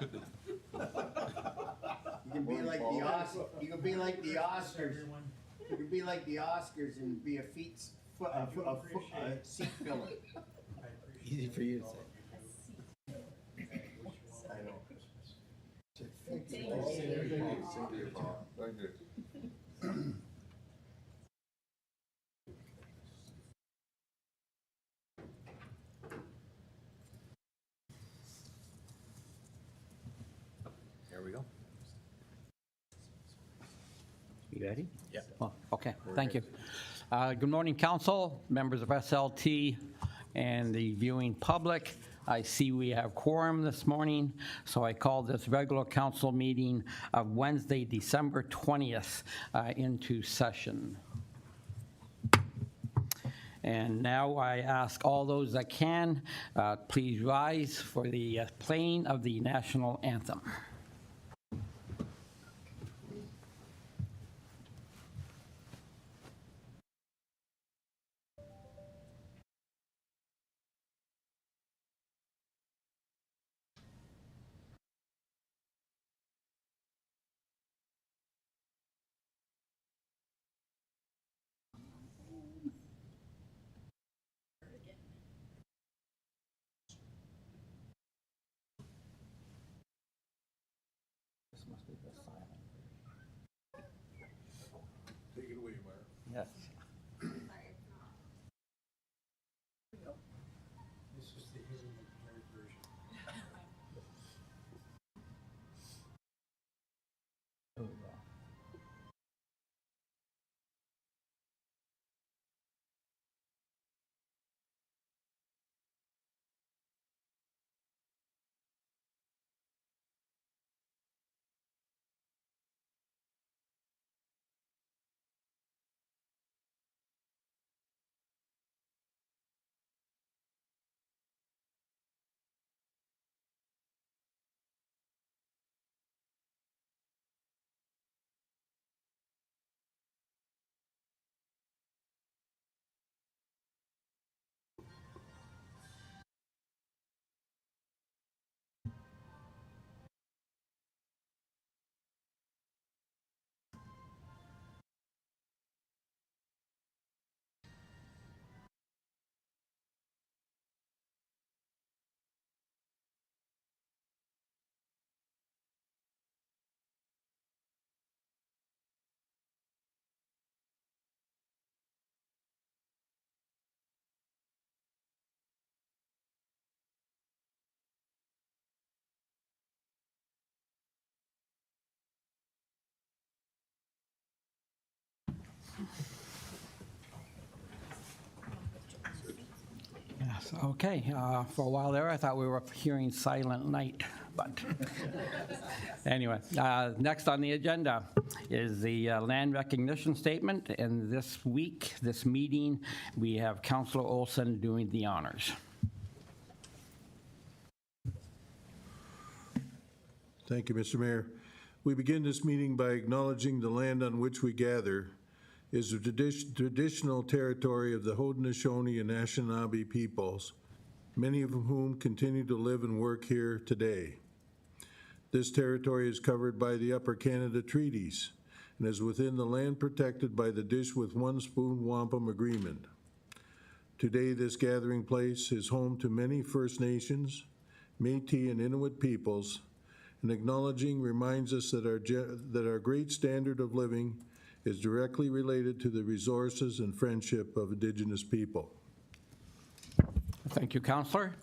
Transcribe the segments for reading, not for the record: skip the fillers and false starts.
You can be like the Oscars. You can be like the Oscars. You can be like the Oscars and be a seat filler. Easy for you to say. I know. Thank you. Thank you. There we go. You ready? Yeah. Well, okay, thank you. Good morning, council, members of SLT, and the viewing public. I see we have quorum this morning, so I call this regular council meeting of Wednesday, December 20th into session. And now I ask all those that can, please rise for the playing of the national anthem. This must be the silent. Take it away, Mark. Yes. This is the hidden nerd version. There we go. Yes, okay. For a while there, I thought we were hearing Silent Night, but anyway. Next on the agenda is the land recognition statement, and this week, this meeting, we have Councilor Olson doing the honors. Thank you, Mr. Mayor. We begin this meeting by acknowledging the land on which we gather is the traditional territory of the Haudenosaunee and Anishinaabe peoples, many of whom continue to live and work here today. This territory is covered by the Upper Canada Treaties and is within the land protected by the Dish with One Spoon Wampum Agreement. Today, this gathering place is home to many First Nations, Métis, and Inuit peoples, and acknowledging reminds us that our great standard of living is directly related to the resources and friendship of Indigenous people. Thank you, Councillor.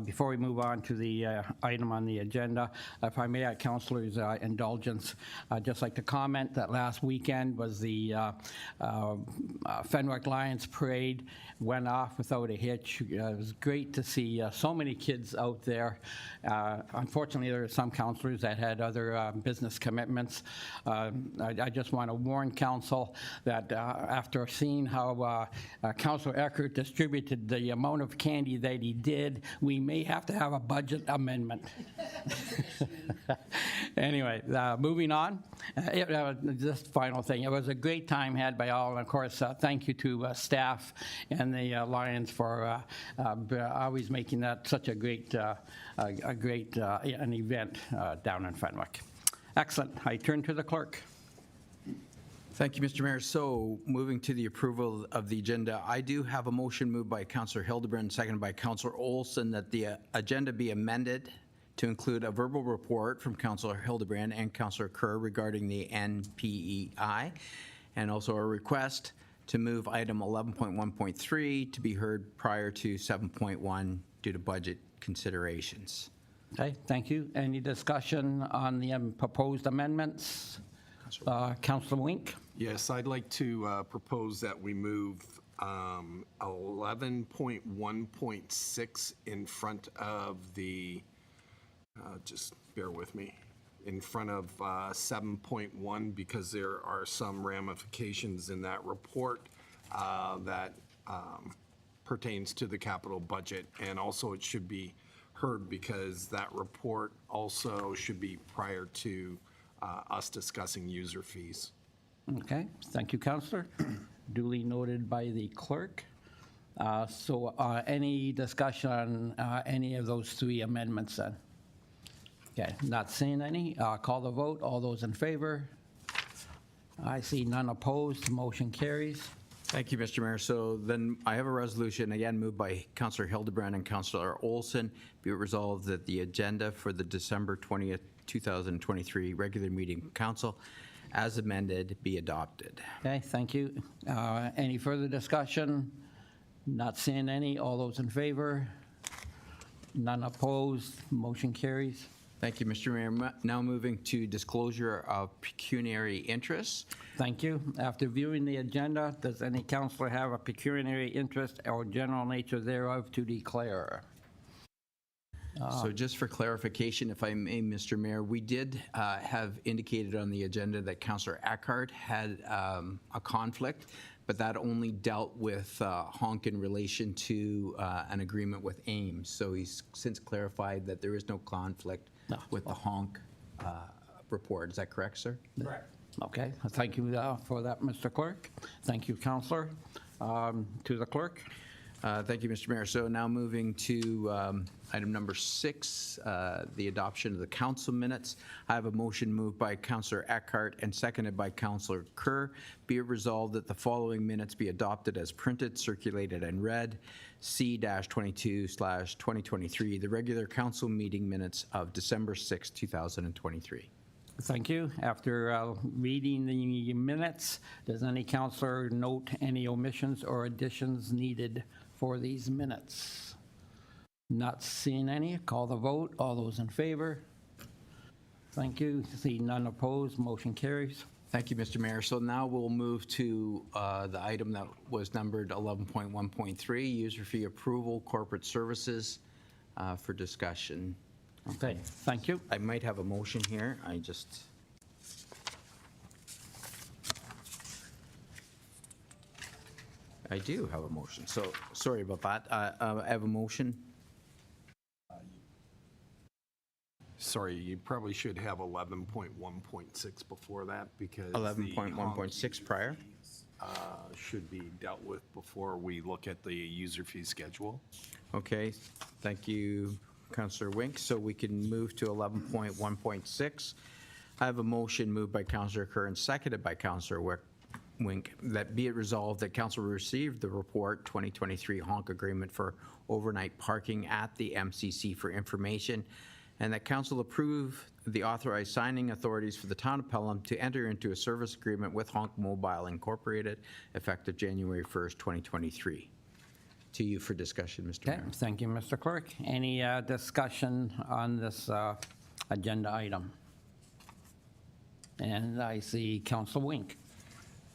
Before we move on to the item on the agenda, if I may, at Councillor's indulgence, I'd just like to comment that last weekend was the Fenwick Lions Parade, went off without a hitch. It was great to see so many kids out there. Unfortunately, there are some councillors that had other business commitments. I just want to warn council that after seeing how Councillor Eckert distributed the amount of candy that he did, we may have to have a budget amendment. Anyway, moving on. Just final thing. It was a great time had by all, and of course, thank you to staff and the Lions for always making that such a great an event down in Fenwick. Excellent. I turn to the clerk. Thank you, Mr. Mayor. So moving to the approval of the agenda, I do have a motion moved by Councillor Hildebrand, seconded by Councillor Olson, that the agenda be amended to include a verbal report from Councillor Hildebrand and Councillor Kerr regarding the NPEI, and also a request to move item 11.1.3 to be heard prior to 7.1 due to budget considerations. Okay, thank you. Any discussion on the proposed amendments? Councillor Wink? Yes, I'd like to propose that we move 11.1.6 in front of the, just bear with me, in front of 7.1, because there are some ramifications in that report that pertains to the capital budget, and also it should be heard because that report also should be prior to us discussing user fees. Okay, thank you, Councillor. Duly noted by the clerk. So any discussion on any of those three amendments then? Okay, not seeing any. Call the vote. All those in favor? I see none opposed. Motion carries. Thank you, Mr. Mayor. So then I have a resolution, again moved by Councillor Hildebrand and Councillor Olson. Be it resolved that the agenda for the December 20th, 2023 regular meeting of council as amended be adopted. Okay, thank you. Any further discussion? Not seeing any. All those in favor? None opposed. Motion carries. Thank you, Mr. Mayor. Now moving to disclosure of pecuniary interests. Thank you. After viewing the agenda, does any councillor have a pecuniary interest or general nature thereof to declare? So just for clarification, if I may, Mr. Mayor, we did have indicated on the agenda that Councillor Eckhart had a conflict, but that only dealt with Honk in relation to an agreement with Ames. So he's since clarified that there is no conflict with the Honk report. Is that correct, sir? Correct. Okay, thank you for that, Mr. Clerk. Thank you, Councillor. To the clerk. Thank you, Mr. Mayor. So now moving to item number 6, the adoption of the council minutes. I have a motion moved by Councillor Eckhart and seconded by Councillor Kerr. Be it resolved that the following minutes be adopted as printed, circulated, and read. C-22/2023, the regular council meeting minutes of December 6, 2023. Thank you. After reading the minutes, does any councillor note any omissions or additions needed for these minutes? Not seeing any. Call the vote. All those in favor? Thank you. See none opposed. Motion carries. Thank you, Mr. Mayor. So now we'll move to the item that was numbered 11.1.3, user fee approval, corporate services, for discussion. Okay, thank you. I might have a motion here. I do have a motion. So sorry about that. I have a motion. Sorry, you probably should have 11.1.6 before that because the 11.1.6 prior. should be dealt with before we look at the user fee schedule. Okay, thank you, Councillor Wink. So we can move to 11.1.6. I have a motion moved by Councillor Kerr and seconded by Councillor Wink, that be it resolved that council received the report 2023 honk agreement for overnight parking at the MCC for information, and that council approve the authorized signing authorities for the town of Pelham to enter into a service agreement with Honk Mobile Incorporated effective January 1st, 2023. To you for discussion, Mr. Okay, Mayor. thank you, Mr. Clerk. Any discussion on this agenda item? And I see Council Wink.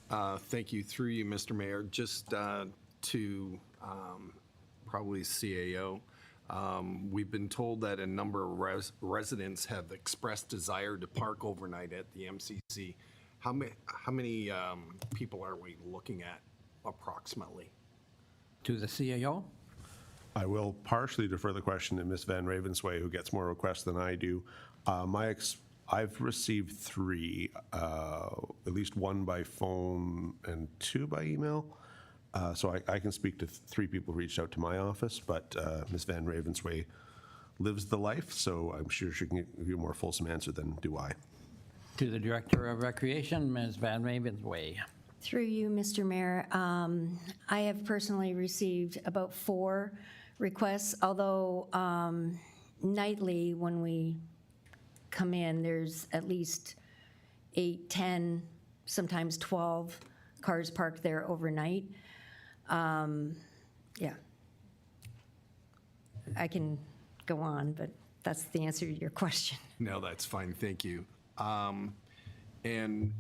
Thank you. Through you, Mr. Mayor. Just to probably CAO, we've been told that a number of residents have expressed desire to park overnight at the MCC. How many people are we looking at approximately? To the CAO? I will partially defer the question to Ms. Van Ravensway, who gets more requests than I do. I've received 3, at least 1 by phone and 2 by email. So I can speak to 3 people who reached out to my office, but Ms. Van Ravensway lives the life, so I'm sure she can give you a more fulsome answer than do I. To the Director of Recreation, Ms. Van Ravensway. Through you, Mr. Mayor, I have personally received about 4 requests, although nightly when we come in, there's at least 8, 10, sometimes 12 cars parked there overnight. Yeah. I can go on, but that's the answer to your question. No, that's fine, thank you. And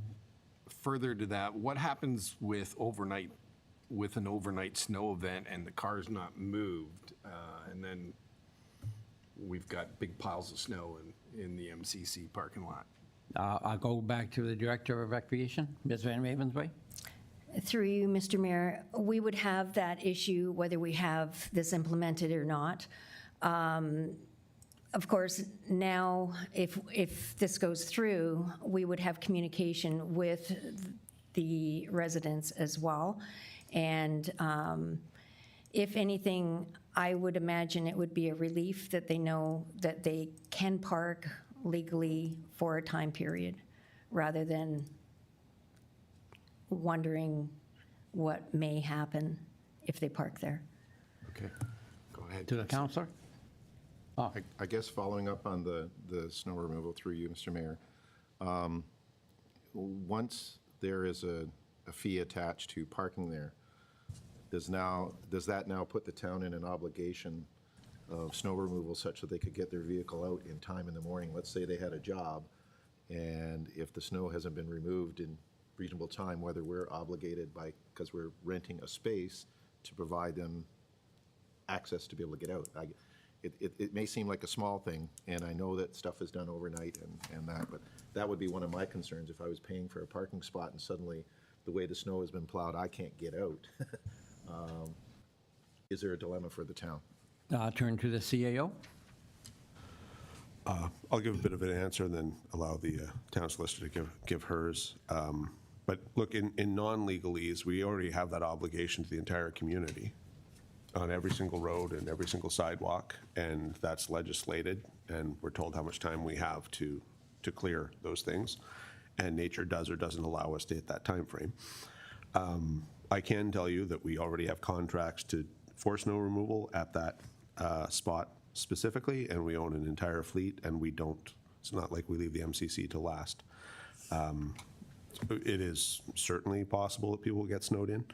further to that, what happens with an overnight snow event and the car's not moved, and then we've got big piles of snow in the MCC parking lot? I'll go back to the Director of Recreation, Ms. Van Ravensway. Through you, Mr. Mayor, we would have that issue whether we have this implemented or not. Of course, now, if this goes through, we would have communication with the residents as well. And if anything, I would imagine it would be a relief that they know that they can park legally for a time period, rather than wondering what may happen if they park there. Okay, go ahead. To the Councillor. I guess following up on the snow removal through you, Mr. Mayor, once there is a fee attached to parking there, does that now put the town in an obligation of snow removal such that they could get their vehicle out in time in the morning? Let's say they had a job, and if the snow hasn't been removed in reasonable time, whether we're obligated because we're renting a space to provide them access to be able to get out. It may seem like a small thing, and I know that stuff is done overnight and that, but that would be one of my concerns if I was paying for a parking spot and suddenly the way the snow has been plowed, I can't get out. Is there a dilemma for the town? Turn to the CAO. I'll give a bit of an answer and then allow the town solicitor to give hers. But look, in non-legalese, we already have that obligation to the entire community on every single road and every single sidewalk, and that's legislated, and we're told how much time we have to clear those things, and nature does or doesn't allow us to hit that time frame. I can tell you that we already have contracts for snow removal at that spot specifically, and we own an entire fleet, and it's not like we leave the MCC to last. It is certainly possible that people get snowed in.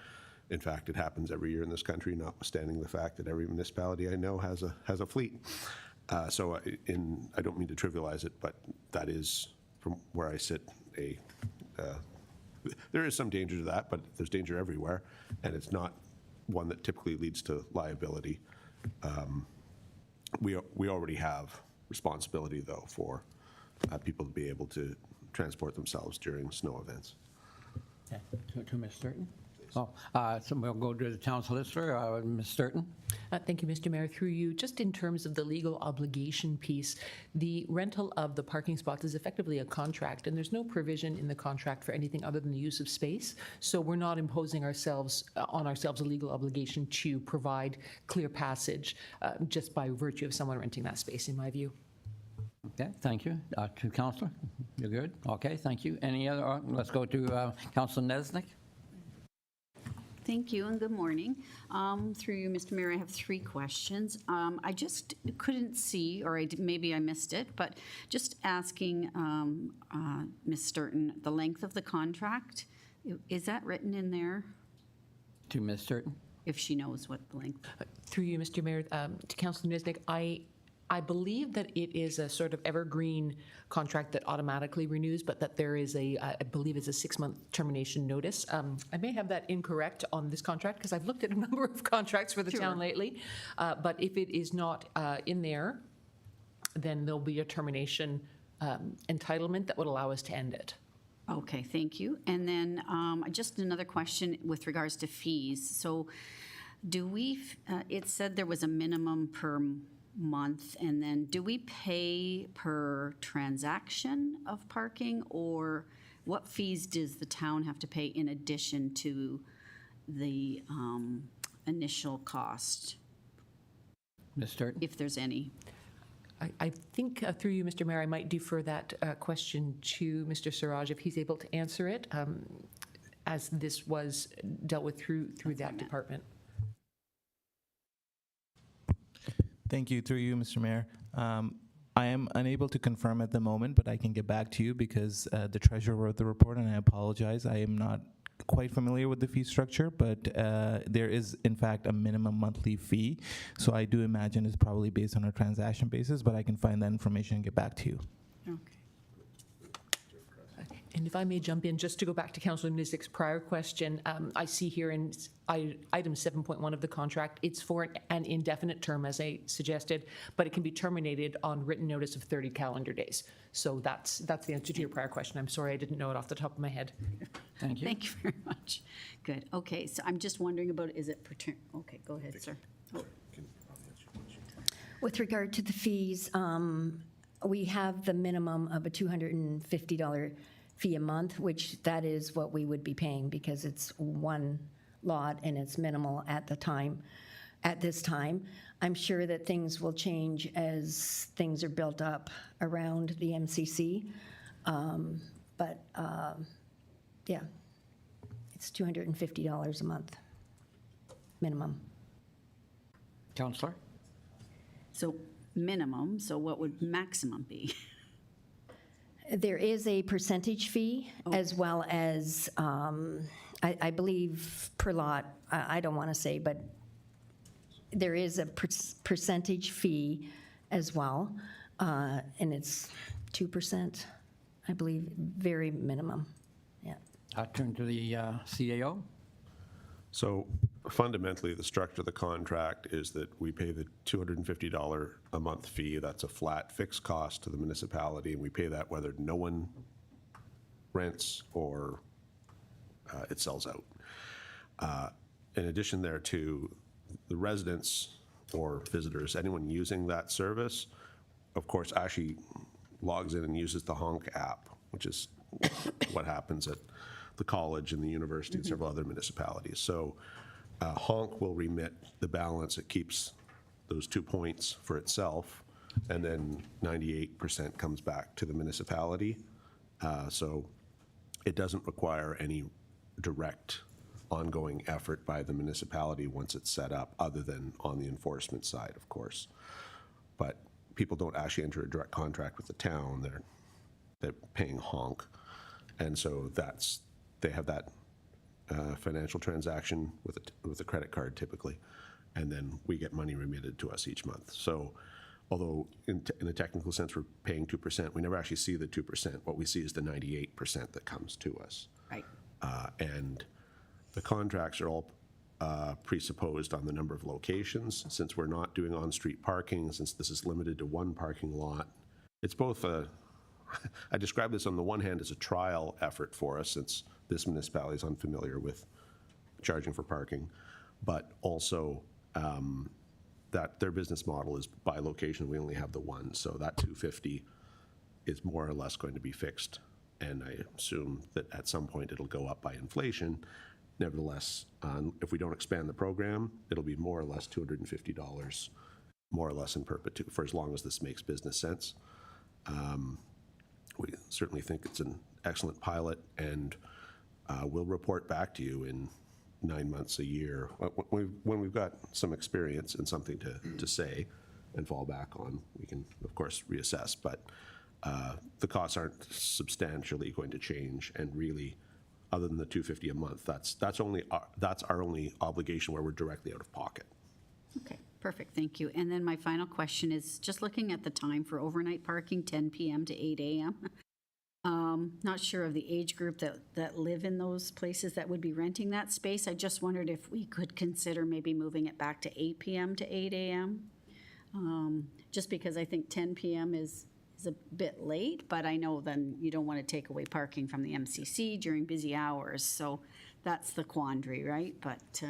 In fact, it happens every year in this country, notwithstanding the fact that every municipality I know has a fleet. So I don't mean to trivialize it, but that is, from where I sit, there is some danger to that, but there's danger everywhere, and it's not one that typically leads to liability. We already have responsibility, though, for people to be able to transport themselves during snow events. Okay. To Ms. Sturton. So we'll go to the town solicitor, Ms. Sturton. Thank you, Mr. Mayor. Through you, just in terms of the legal obligation piece, the rental of the parking spots is effectively a contract, and there's no provision in the contract for anything other than the use of space. So we're not imposing on ourselves a legal obligation to provide clear passage just by virtue of someone renting that space, in my view. Okay, thank you. To Councillor, you're good? Okay, thank you. Any other? Let's go to Councillor Nesnick. Thank you and good morning. Through you, Mr. Mayor, I have 3 questions. I just couldn't see, or maybe I missed it, but just asking Ms. Sturton, the length of the contract, is that written in there? To Ms. Sturton. If she knows what the length. Through you, Mr. Mayor, to Councillor Nisnik, I believe that it is a sort of evergreen contract that automatically renews, but that there is I believe it's a 6-month termination notice. I may have that incorrect on this contract because I've looked at a number of contracts for the town lately. But if it is not in there, then there'll be a termination entitlement that would allow us to end it. Okay, thank you. And then just another question with regards to fees. So do we, it said there was a minimum per month, and then do we pay per transaction of parking, or what fees does the town have to pay in addition to the initial cost, Ms. Sturton? if there's any? I think through you, Mr. Mayor, I might defer that question to Mr. Siraj if he's able to answer it, as this was dealt with through that department. Thank you. Through you, Mr. Mayor. I am unable to confirm at the moment, but I can get back to you because the treasurer wrote the report, and I apologize. I am not quite familiar with the fee structure, but there is, in fact, a minimum monthly fee. So I do imagine it's probably based on a transaction basis, but I can find that information and get back to you. Okay. And if I may jump in, just to go back to Councillor Nizik's prior question, I see here in item 7.1 of the contract, it's for an indefinite term, as I suggested, but it can be terminated on written notice of 30 calendar days. So that's the answer to your prior question. I'm sorry I didn't know it off the top of my head. Thank you. Thank you very much. Good. Okay, so I'm just wondering about, is it per term? Okay, go ahead, sir. Oh, With regard to the fees, we have the minimum of a $250 fee a month, which that is what we would be paying because it's one lot and it's minimal at this time. I'm sure that things will change as things are built up around the MCC. Yeah, it's $250 a month minimum. Councillor? So minimum, so what would maximum be? There is a percentage fee as well as, I believe per lot, I don't want to say, but there is a percentage fee as well, and it's 2%, I believe, very minimum, yeah. I'll turn to the CAO. So fundamentally, the structure of the contract is that we pay the $250 a month fee. That's a flat fixed cost to the municipality, and we pay that whether no one rents or it sells out. In addition thereto, the residents or visitors, anyone using that service, of course, actually logs in and uses the Honk app, which is what happens at the college and the university and several other municipalities. So Honk will remit the balance. It keeps those 2 points for itself, and then 98% comes back to the municipality. So it doesn't require any direct ongoing effort by the municipality once it's set up, other than on the enforcement side, of course. But people don't actually enter a direct contract with the town. They're paying Honk. And so they have that financial transaction with a credit card typically, and then we get money remitted to us each month. So although in a technical sense we're paying 2%, we never actually see the 2%. What we see is the 98% that comes to us. Right. And the contracts are all presupposed on the number of locations. Since we're not doing on-street parking, since this is limited to one parking lot, it's both I describe this on the one hand as a trial effort for us, since this municipality is unfamiliar with charging for parking, but also that their business model is by location. We only have the one, so that 250 is more or less going to be fixed, and I assume that at some point it'll go up by inflation. Nevertheless, if we don't expand the program, it'll be more or less $250, more or less in perpetuity, for as long as this makes business sense. We certainly think it's an excellent pilot, and we'll report back to you in 9 months, a year, when we've got some experience and something to say and fall back on. We can, of course, reassess, but the costs aren't substantially going to change, and really, other than the $250 a month, that's our only obligation where we're directly out of pocket. Okay, perfect, thank you. And then my final question is, just looking at the time for overnight parking, 10 p.m. to 8 a.m. Not sure of the age group that live in those places that would be renting that space. I just wondered if we could consider maybe moving it back to 8 p.m. to 8 a.m. Just because I think 10 p.m. is a bit late, but I know then you don't want to take away parking from the MCC during busy hours. So that's the quandary, right? But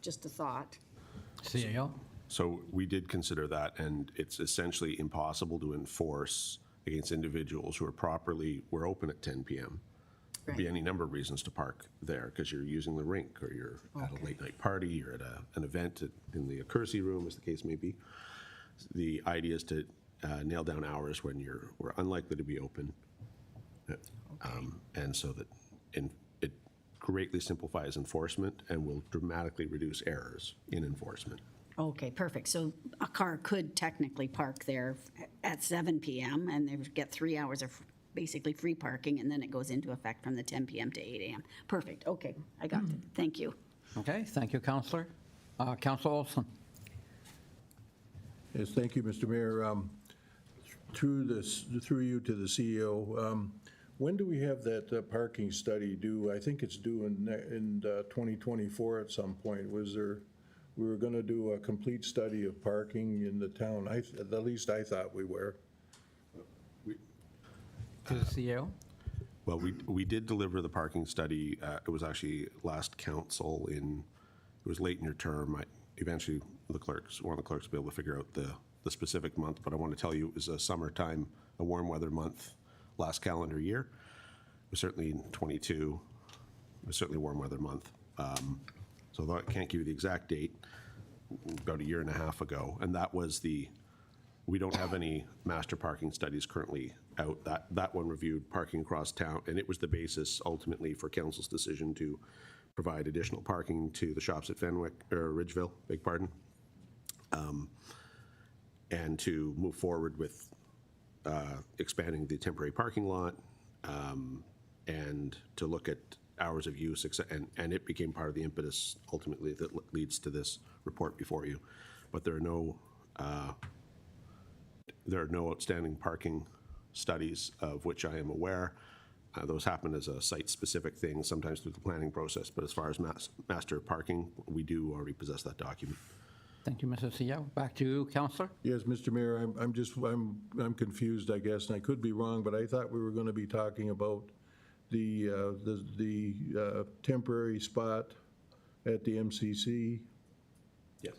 just a thought. CAO? So we did consider that, and it's essentially impossible to enforce against individuals who we're open at 10 p.m. There'd be Right. any number of reasons to park there because you're using the rink, or you're at a late night party, you're at an event in the Accuracy room, as the case may be. The idea is to nail down hours when we're unlikely to be open. And so that it greatly simplifies enforcement and will dramatically reduce errors in enforcement. Okay, perfect. So a car could technically park there at 7 PM and they would get 3 hours of basically free parking, and then it goes into effect from the 10 PM to 8 AM. Perfect, okay, I got it. Thank you. Okay, thank you, Councillor. Councillor Olson? Yes, thank you, Mr. Mayor. Through you to the CEO, when do we have that parking study due? I think it's due in 2024 at some point. We were going to do a complete study of parking in the town. At least I thought we were. To the CEO? Well, we did deliver the parking study. It was actually last council it was late in your term. Eventually, one of the clerks will be able to figure out the specific month, but I want to tell you it was a summertime, a warm weather month last calendar year. It was certainly in 22. It was certainly a warm weather month. So although I can't give you the exact date, about a year and a half ago, and that was we don't have any master parking studies currently out. That one reviewed parking across town, and it was the basis ultimately for council's decision to provide additional parking to the shops at Ridgeville, beg pardon, and to move forward with expanding the temporary parking lot, and to look at hours of use, and it became part of the impetus ultimately that leads to this report before you. But there are no outstanding parking studies of which I am aware. Those happen as a site-specific thing, sometimes through the planning process, but as far as master parking, we do already possess that document. Thank you, Mr. CEO. Back to you, Councillor. Yes, Mr. Mayor, I'm confused, I guess, and I could be wrong, but I thought we were going to be talking about the temporary spot at the MCC. Yes.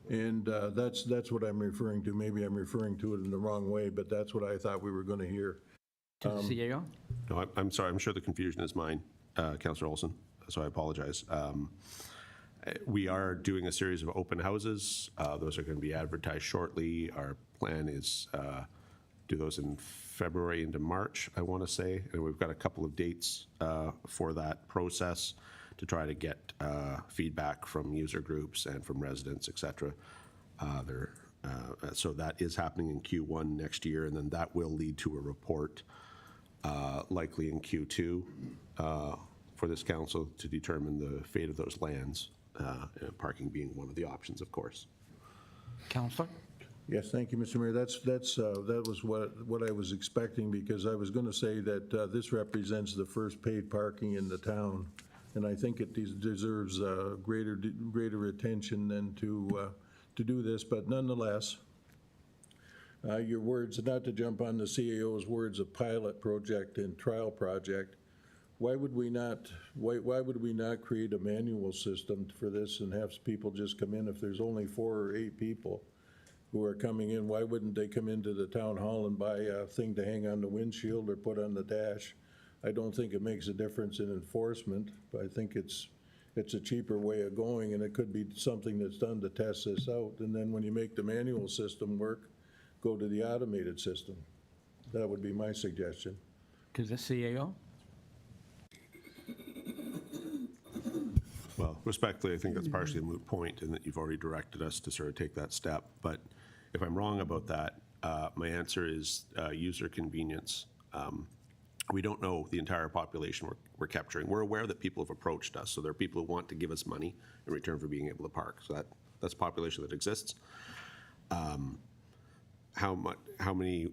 And that's what I'm referring to. Maybe I'm referring to it in the wrong way, but that's what I thought we were going to hear. To the CEO? No, I'm sorry. I'm sure the confusion is mine, Councillor Olson, so I apologize. We are doing a series of open houses. Those are going to be advertised shortly. Our plan is do those in February into March, I want to say, and we've got a couple of dates for that process to try to get feedback from user groups and from residents, et cetera. So that is happening in Q1 next year, and then that will lead to a report likely in Q2 for this council to determine the fate of those lands, parking being one of the options, of course. Councillor? Yes, thank you, Mr. Mayor. That was what I was expecting, because I was going to say that this represents the first paid parking in the town, and I think it deserves greater attention than to do this. But nonetheless, your words, not to jump on the CAO's words of pilot project and trial project, why would we not create a manual system for this and have people just come in? If there's only 4 or 8 people who are coming in, why wouldn't they come into the town hall and buy a thing to hang on the windshield or put on the dash? I don't think it makes a difference in enforcement, but I think it's a cheaper way of going, and it could be something that's done to test this out. And then when you make the manual system work, go to the automated system. That would be my suggestion. To the CAO? Well, respectfully, I think that's partially a moot point in that you've already directed us to sort of take that step. But if I'm wrong about that, my answer is user convenience. We don't know the entire population we're capturing. We're aware that people have approached us, so there are people who want to give us money in return for being able to park. So that's a population that exists. How many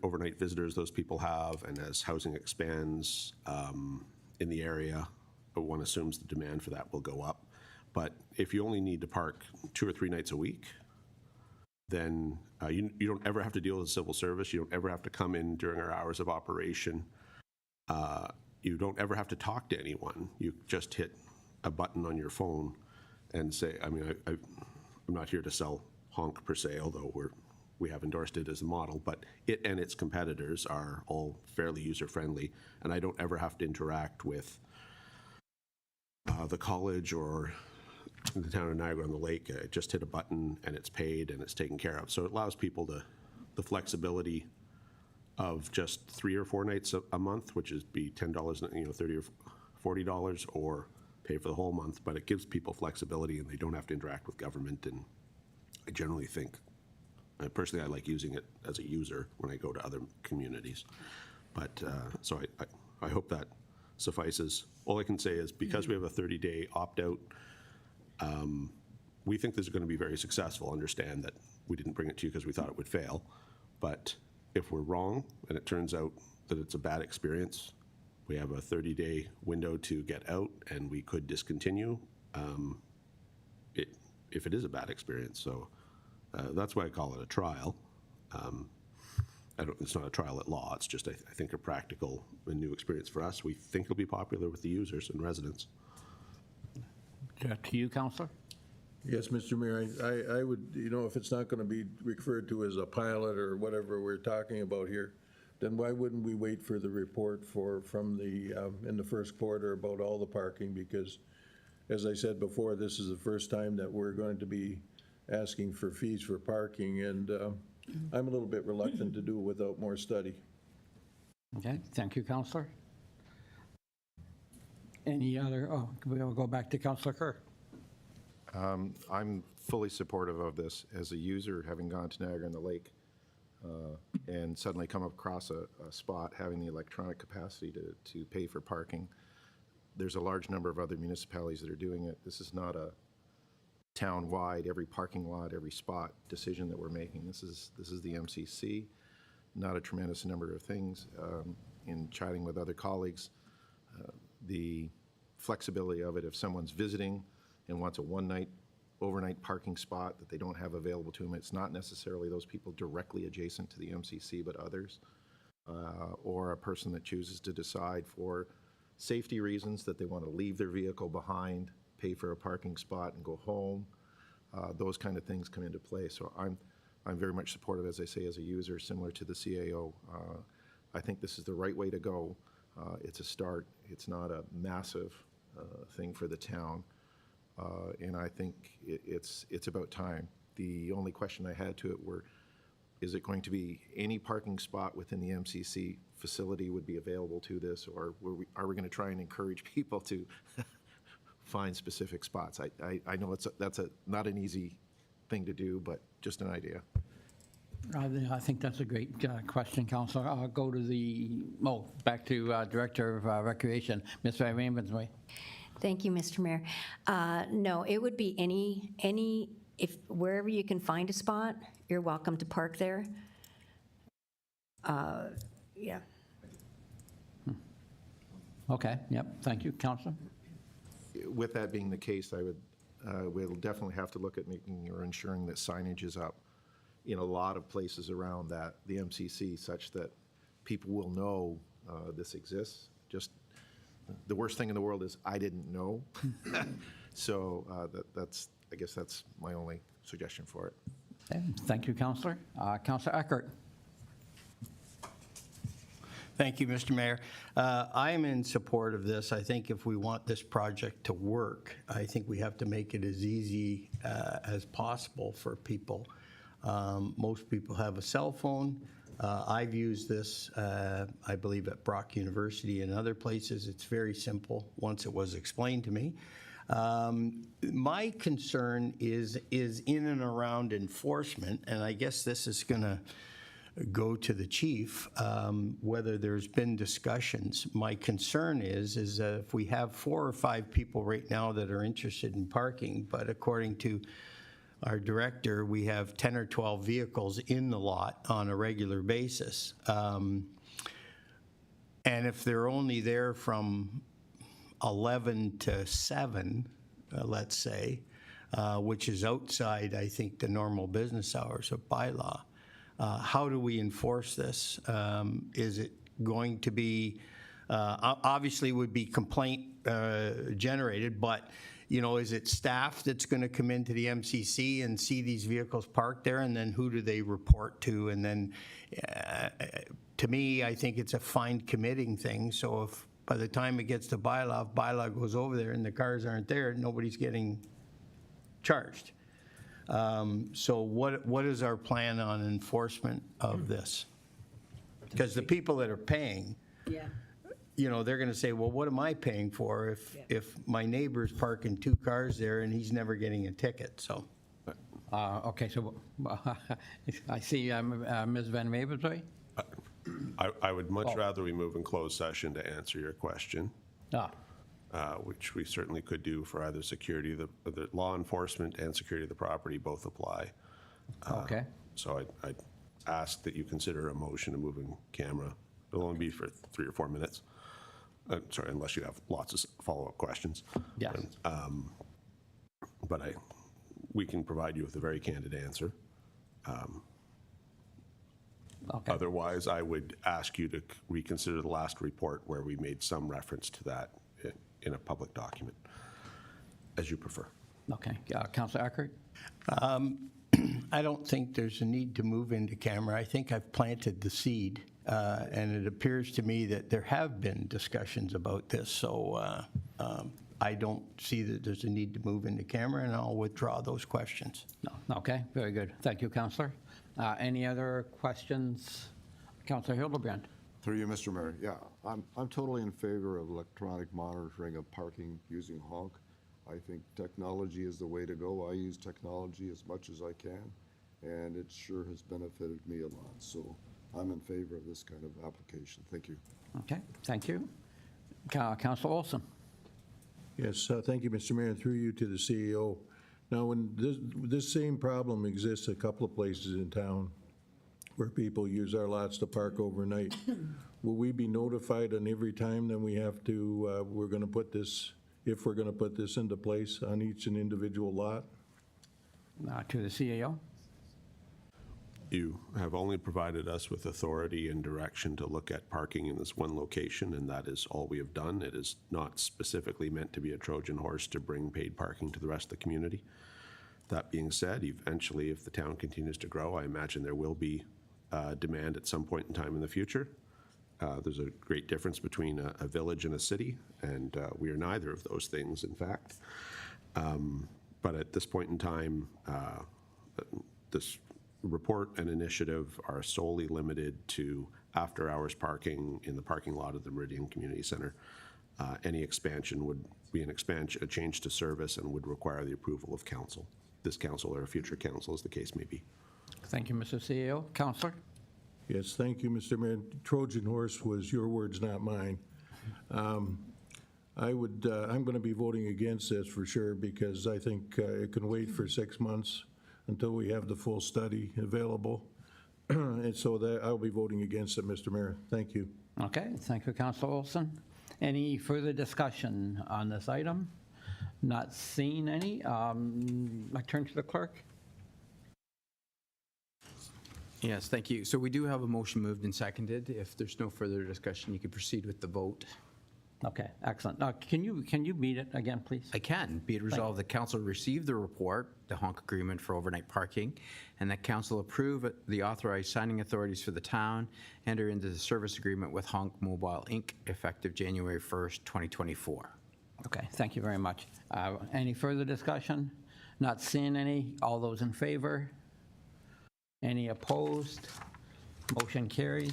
overnight visitors those people have, and as housing expands in the area, one assumes the demand for that will go up. But if you only need to park 2 or 3 nights a week, then you don't ever have to deal with the civil service. You don't ever have to come in during our hours of operation. You don't ever have to talk to anyone. You just hit a button on your phone and say, I mean, I'm not here to sell honk per se, although we have endorsed it as a model, but it and its competitors are all fairly user-friendly, and I don't ever have to interact with the college or the town of Niagara-on-the-Lake. Just hit a button and it's paid and it's taken care of. So it allows people the flexibility of just 3 or 4 nights a month, which is be $10, $30 or $40, or pay for the whole month. But it gives people flexibility and they don't have to interact with government. And I generally think, personally, I like using it as a user when I go to other communities. But so I hope that suffices. All I can say is because we have a 30-day opt-out, we think this is going to be very successful. Understand that we didn't bring it to you because we thought it would fail. But if we're wrong and it turns out that it's a bad experience, we have a 30-day window to get out and we could discontinue if it is a bad experience. So that's why I call it a trial. It's not a trial at law. It's just, I think, a practical and new experience for us. We think it'll be popular with the users and residents. To you, Councillor. Yes, Mr. Mayor, I would, if it's not going to be referred to as a pilot or whatever we're talking about here, then why wouldn't we wait for the report from the, in the first quarter about all the parking? Because, as I said before, this is the first time that we're going to be asking for fees for parking, and I'm a little bit reluctant to do it without more study. Okay, thank you, Councillor. Any other, we'll go back to Councillor Kerr. I'm fully supportive of this as a user, having gone to Niagara-on-the-Lake and suddenly come across a spot having the electronic capacity to pay for parking. There's a large number of other municipalities that are doing it. This is not a town-wide, every parking lot, every spot decision that we're making. This is the MCC, not a tremendous number of things. In chatting with other colleagues, the flexibility of it, if someone's visiting and wants a overnight parking spot that they don't have available to them, it's not necessarily those people directly adjacent to the MCC, but others, or a person that chooses to decide for safety reasons that they want to leave their vehicle behind, pay for a parking spot and go home. Those kind of things come into play. So I'm very much supportive, as I say, as a user, similar to the CAO. I think this is the right way to go. It's a start. It's not a massive thing for the town. And I think it's about time. The only question I had to it is it going to be any parking spot within the MCC facility would be available to this, or are we going to try and encourage people to find specific spots? I know that's not an easy thing to do, but just an idea. I think that's a great question, Councillor. I'll go to back to Director of Recreation, Ms. Ravensway. Thank you, Mr. Mayor. No, it would be if wherever you can find a spot, you're welcome to park there. Yeah. Okay, yep, thank you, Councillor. With that being the case, we'll definitely have to look at making or ensuring that signage is up in a lot of places around the MCC, such that people will know this exists. Just the worst thing in the world is I didn't know. So I guess that's my only suggestion for it. Okay, thank you, Councillor. Councillor Eckert. Thank you, Mr. Mayor. I am in support of this. I think if we want this project to work, I think we have to make it as easy as possible for people. Most people have a cell phone. I've used this, I believe, at Brock University and other places. It's very simple once it was explained to me. My concern is in and around enforcement, and I guess this is going to go to the chief, whether there's been discussions. My concern is that if we have 4 or 5 people right now that are interested in parking, but according to our director, we have 10 or 12 vehicles in the lot on a regular basis. And if they're only there from 11 to 7, let's say, which is outside, I think, the normal business hours of bylaw, how do we enforce this? Is it going to be, obviously would be complaint generated, but you know, is it staff that's going to come into the MCC and see these vehicles parked there, and then who do they report to? And then, to me, I think it's a fine committing thing, so if by the time it gets to bylaw, if bylaw goes over there and the cars aren't there, nobody's getting charged. So what is our plan on enforcement of this? Because the people that are paying, Yeah. you know, they're going to say, well, what am I paying for if my neighbor's parking 2 cars there and he's never getting a ticket, so. Okay, so I see Ms. Van Mavensway. I would much rather we move in closed session to answer your question, which we certainly could do for either security, the law enforcement and security of the property both apply. Okay. So I'd ask that you consider a motion to move in camera. It'll only be for 3 or 4 minutes. Sorry, unless you have lots of follow-up questions. Yes. But we can provide you with a very candid answer. Okay. Otherwise, I would ask you to reconsider the last report where we made some reference to that in a public document, as you prefer. Okay. Councillor Eckert? I don't think there's a need to move into camera. I think I've planted the seed, and it appears to me that there have been discussions about this, so I don't see that there's a need to move into camera, and I'll withdraw those questions. No. Okay, very good. Thank you, Councillor. Any other questions? Councillor Hildebrand? Through you, Mr. Mayor. Yeah, I'm totally in favor of electronic monitoring of parking using honk. I think technology is the way to go. I use technology as much as I can, and it sure has benefited me a lot. So I'm in favor of this kind of application. Thank you. Okay, thank you. Councillor Olson? Yes, thank you, Mr. Mayor, and through you to the CEO. Now, when this same problem exists a couple of places in town where people use our lots to park overnight, will we be notified on every time that we have to, we're going to put this, if we're going to put this into place on each and individual lot? To the CEO? You have only provided us with authority and direction to look at parking in this one location, and that is all we have done. It is not specifically meant to be a Trojan horse to bring paid parking to the rest of the community. That being said, eventually, if the town continues to grow, I imagine there will be demand at some point in time in the future. There's a great difference between a village and a city, and we are neither of those things, in fact. But at this point in time, this report and initiative are solely limited to after-hours parking in the parking lot of the Meridian Community Center. Any expansion would be a change to service and would require the approval of council, this council or a future council, as the case may be. Thank you, Mr. CEO. Councillor? Yes, thank you, Mr. Mayor. Trojan horse was your words, not mine. I'm going to be voting against this for sure, because I think it can wait for 6 months until we have the full study available. And so I'll be voting against it, Mr. Mayor. Thank you. Okay, thank you, Councillor Olson. Any further discussion on this item? Not seeing any. I turn to the clerk. Yes, thank you. So we do have a motion moved and seconded. If there's no further discussion, you can proceed with the vote. Okay, excellent. Can you read it again, please? I can. Be it resolved that council receive the report, the honk agreement for overnight parking, and that council approve the authorized signing authorities for the town, enter into the service agreement with Honk Mobile, Inc., effective January 1st, 2024. Okay, thank you very much. Any further discussion? Not seeing any. All those in favor? Any opposed? Motion carries.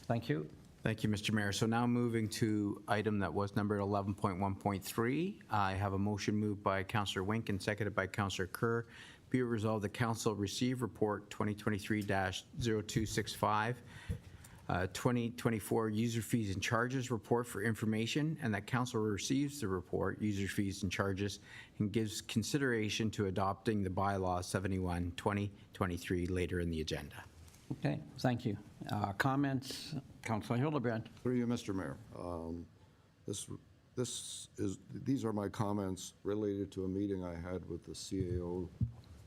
Thank you. Thank you, Mr. Mayor. So now moving to item that was numbered 11.1.3, I have a motion moved by Councillor Wink and seconded by Councillor Kerr. Be it resolved that council receive report 2023-0265, 2024 user fees and charges report for information, and that council receives the report, user fees and charges, and gives consideration to adopting the bylaw 71-2023 later in the agenda. Okay, thank you. Comments? Councillor Hildebrand. Through you, Mr. Mayor. These are my comments related to a meeting I had with the CAO,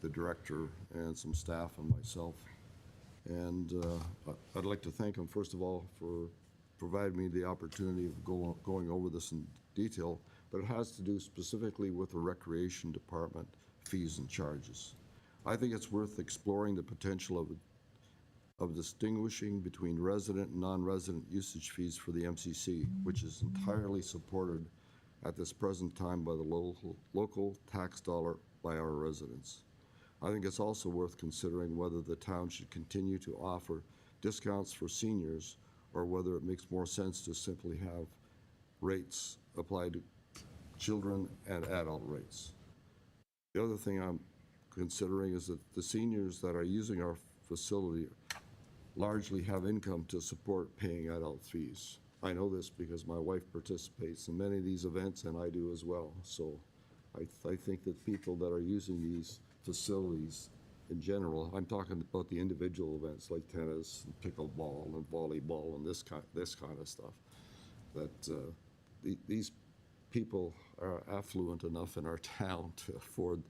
the director, and some staff and myself. And I'd like to thank them, first of all, for providing me the opportunity of going over this in detail. but it has to do specifically with the Recreation Department fees and charges. I think it's worth exploring the potential of distinguishing between resident and non-resident usage fees for the MCC, which is entirely supported at this present time by the local tax dollar by our residents. I think it's also worth considering whether the town should continue to offer discounts for seniors or whether it makes more sense to simply have rates applied to children and adult rates. The other thing I'm considering is that the seniors that are using our facility largely have income to support paying adult fees. I know this because my wife participates in many of these events and I do as well. So I think that people that are using these facilities in general, I'm talking about the individual events like tennis and pickleball and volleyball and this kind of stuff, that these people are affluent enough in our town to afford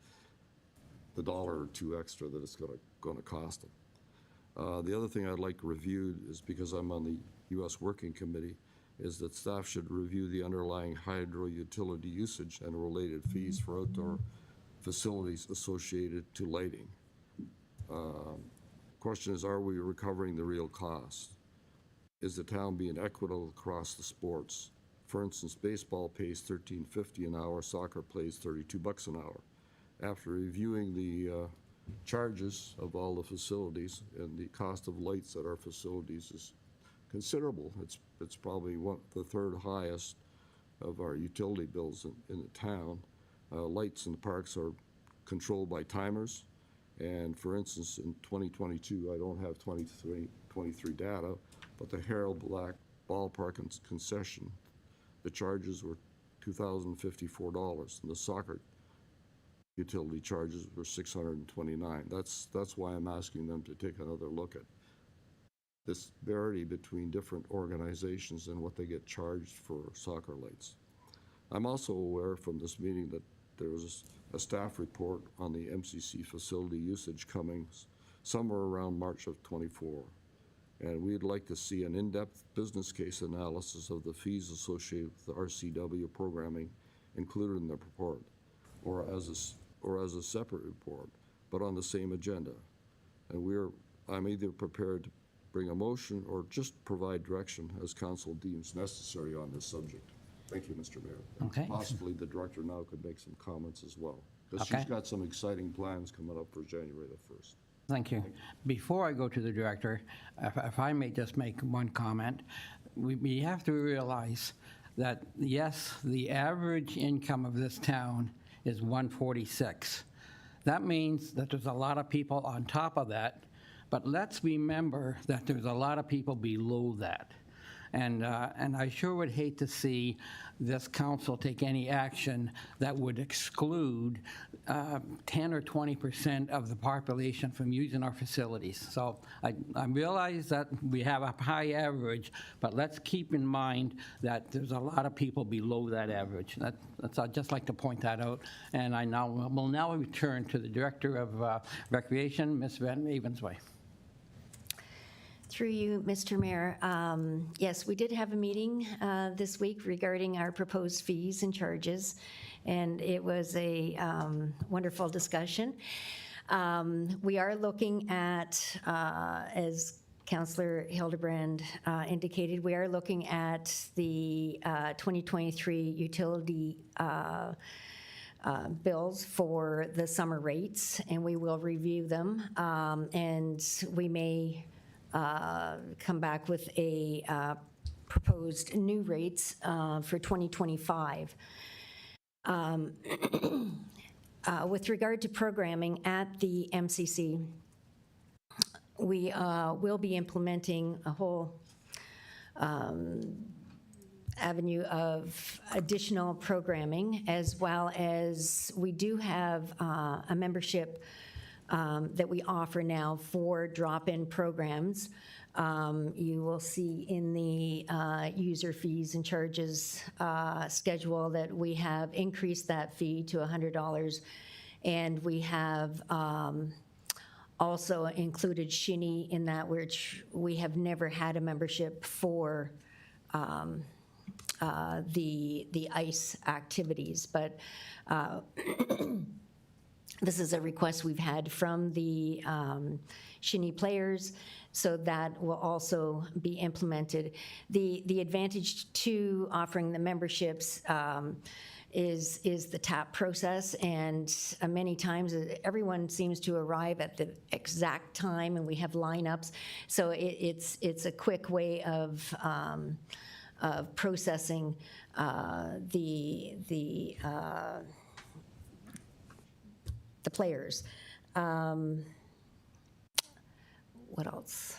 the dollar or two extra that it's going to cost them. The other thing I'd like reviewed is, because I'm on the U.S. Working Committee, is that staff should review the underlying hydro utility usage and related fees for outdoor facilities associated to lighting. Question is, are we recovering the real cost? Is the town being equitable across the sports? For instance, baseball pays $13.50 an hour, soccer pays $32 an hour. After reviewing the charges of all the facilities, and the cost of lights at our facilities is considerable. It's probably the third highest of our utility bills in the town. Lights in the parks are controlled by timers, and for instance, in 2022, I don't have 23 data, but the Harold Black Ballpark concession, the charges were $2,054, and the soccer utility charges were $629. That's why I'm asking them to take another look at this disparity between different organizations and what they get charged for soccer lights. I'm also aware from this meeting that there was a staff report on the MCC facility usage coming somewhere around March of '24. And we'd like to see an in-depth business case analysis of the fees associated with the RCW programming included in the report, or as a separate report, but on the same agenda. And I'm either prepared to bring a motion or just provide direction as council deems necessary on this subject. Thank you, Mr. Mayor. Okay. Possibly the director now could make some comments as well, because Okay. she's got some exciting plans coming up for January the 1st. Thank you. Before I go to the director, if I may just make one comment, we have to realize that, yes, the average income of this town is $146. That means that there's a lot of people on top of that, but let's remember that there's a lot of people below that. And I sure would hate to see this council take any action that would exclude 10 or 20% of the population from using our facilities. So I realize that we have a high average, but let's keep in mind that there's a lot of people below that average. I'd just like to point that out. And will now return to the Director of Recreation, Ms. Van Avonsway. Through you, Mr. Mayor. Yes, we did have a meeting this week regarding our proposed fees and charges, and it was a wonderful discussion. We are looking at, as Councillor Hildebrand indicated, we are looking at the 2023 utility bills for the summer rates, and we will review them, and we may come back with a proposed new rates for 2025. With regard to programming at the MCC, we will be implementing a whole avenue of additional programming, as well as we do have a membership that we offer now for drop-in programs. You will see in the user fees and charges schedule that we have increased that fee to $100, and we have also included Shinny in that, which we have never had a membership for the ice activities. But this is a request we've had from the Shinny players, so that will also be implemented. The advantage to offering the memberships is the tap process, and many times everyone seems to arrive at the exact time, and we have lineups. So it's a quick way of processing the players. What else?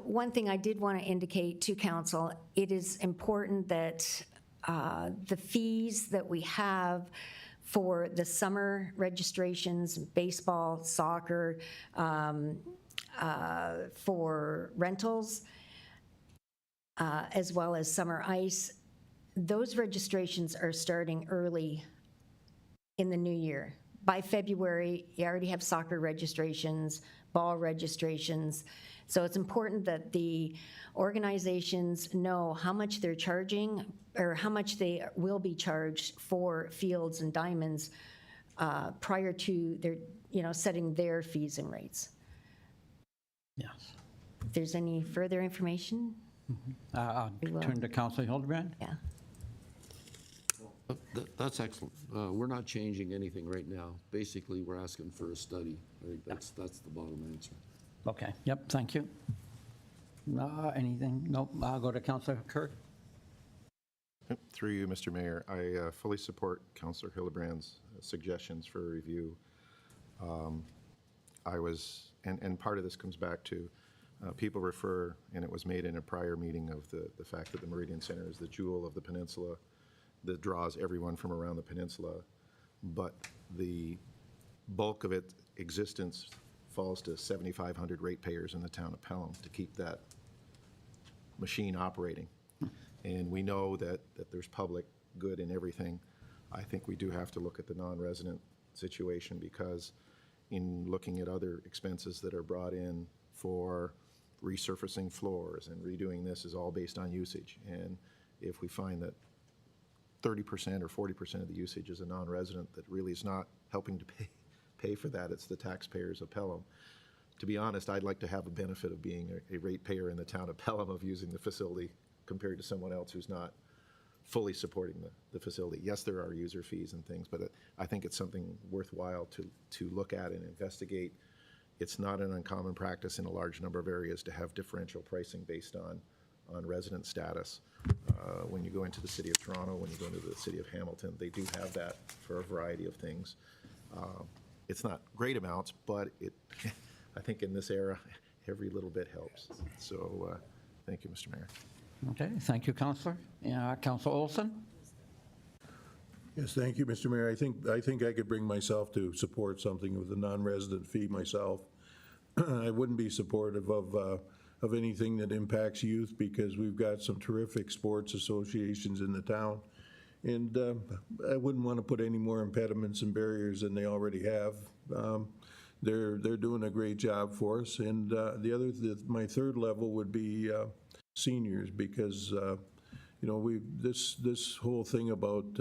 One thing I did want to indicate to council, it is important that the fees that we have for the summer registrations, baseball, soccer, for rentals, as well as summer ice, those registrations are starting early in the new year. By February, you already have soccer registrations, ball registrations. So it's important that the organizations know how much they're charging, or how much they will be charged for fields and diamonds prior to their, setting their fees and rates. Yes. If there's any further information? I'll We will. turn to Councilor Hildebrand. Yeah. That's excellent. We're not changing anything right now. Basically, we're asking for a study. I think that's the bottom answer. Okay, yep, thank you. Anything? Nope, I'll go to Councilor Kirk. Through you, Mr. Mayor, I fully support Councillor Hildebrand's suggestions for review. And part of this comes back to people refer, and it was made in a prior meeting, of the fact that the Meridian Center is the jewel of the peninsula that draws everyone from around the peninsula, but the bulk of its existence falls to 7,500 ratepayers in the town of Pelham to keep that machine operating. And we know that there's public good in everything. I think we do have to look at the non-resident situation, because in looking at other expenses that are brought in for resurfacing floors and redoing this is all based on usage. And if we find that 30% or 40% of the usage is a non-resident that really is not helping to pay for that, it's the taxpayers of Pelham. To be honest, I'd like to have a benefit of being a ratepayer in the town of Pelham, of using the facility, compared to someone else who's not fully supporting the facility. Yes, there are user fees and things, but I think it's something worthwhile to look at and investigate. It's not an uncommon practice in a large number of areas to have differential pricing based on resident status. When you go into the city of Toronto, when you go into the city of Hamilton, they do have that for a variety of things. It's not great amounts, but I think in this era, every little bit helps. So thank you, Mr. Mayor. Okay, thank you, Councilor. Councilor Olson? Yes, thank you, Mr. Mayor. I think I could bring myself to support something with the non-resident fee myself. I wouldn't be supportive of anything that impacts youth, because we've got some terrific sports associations in the town. And I wouldn't want to put any more impediments and barriers than they already have. They're doing a great job for us. And my third level would be seniors, because this whole thing about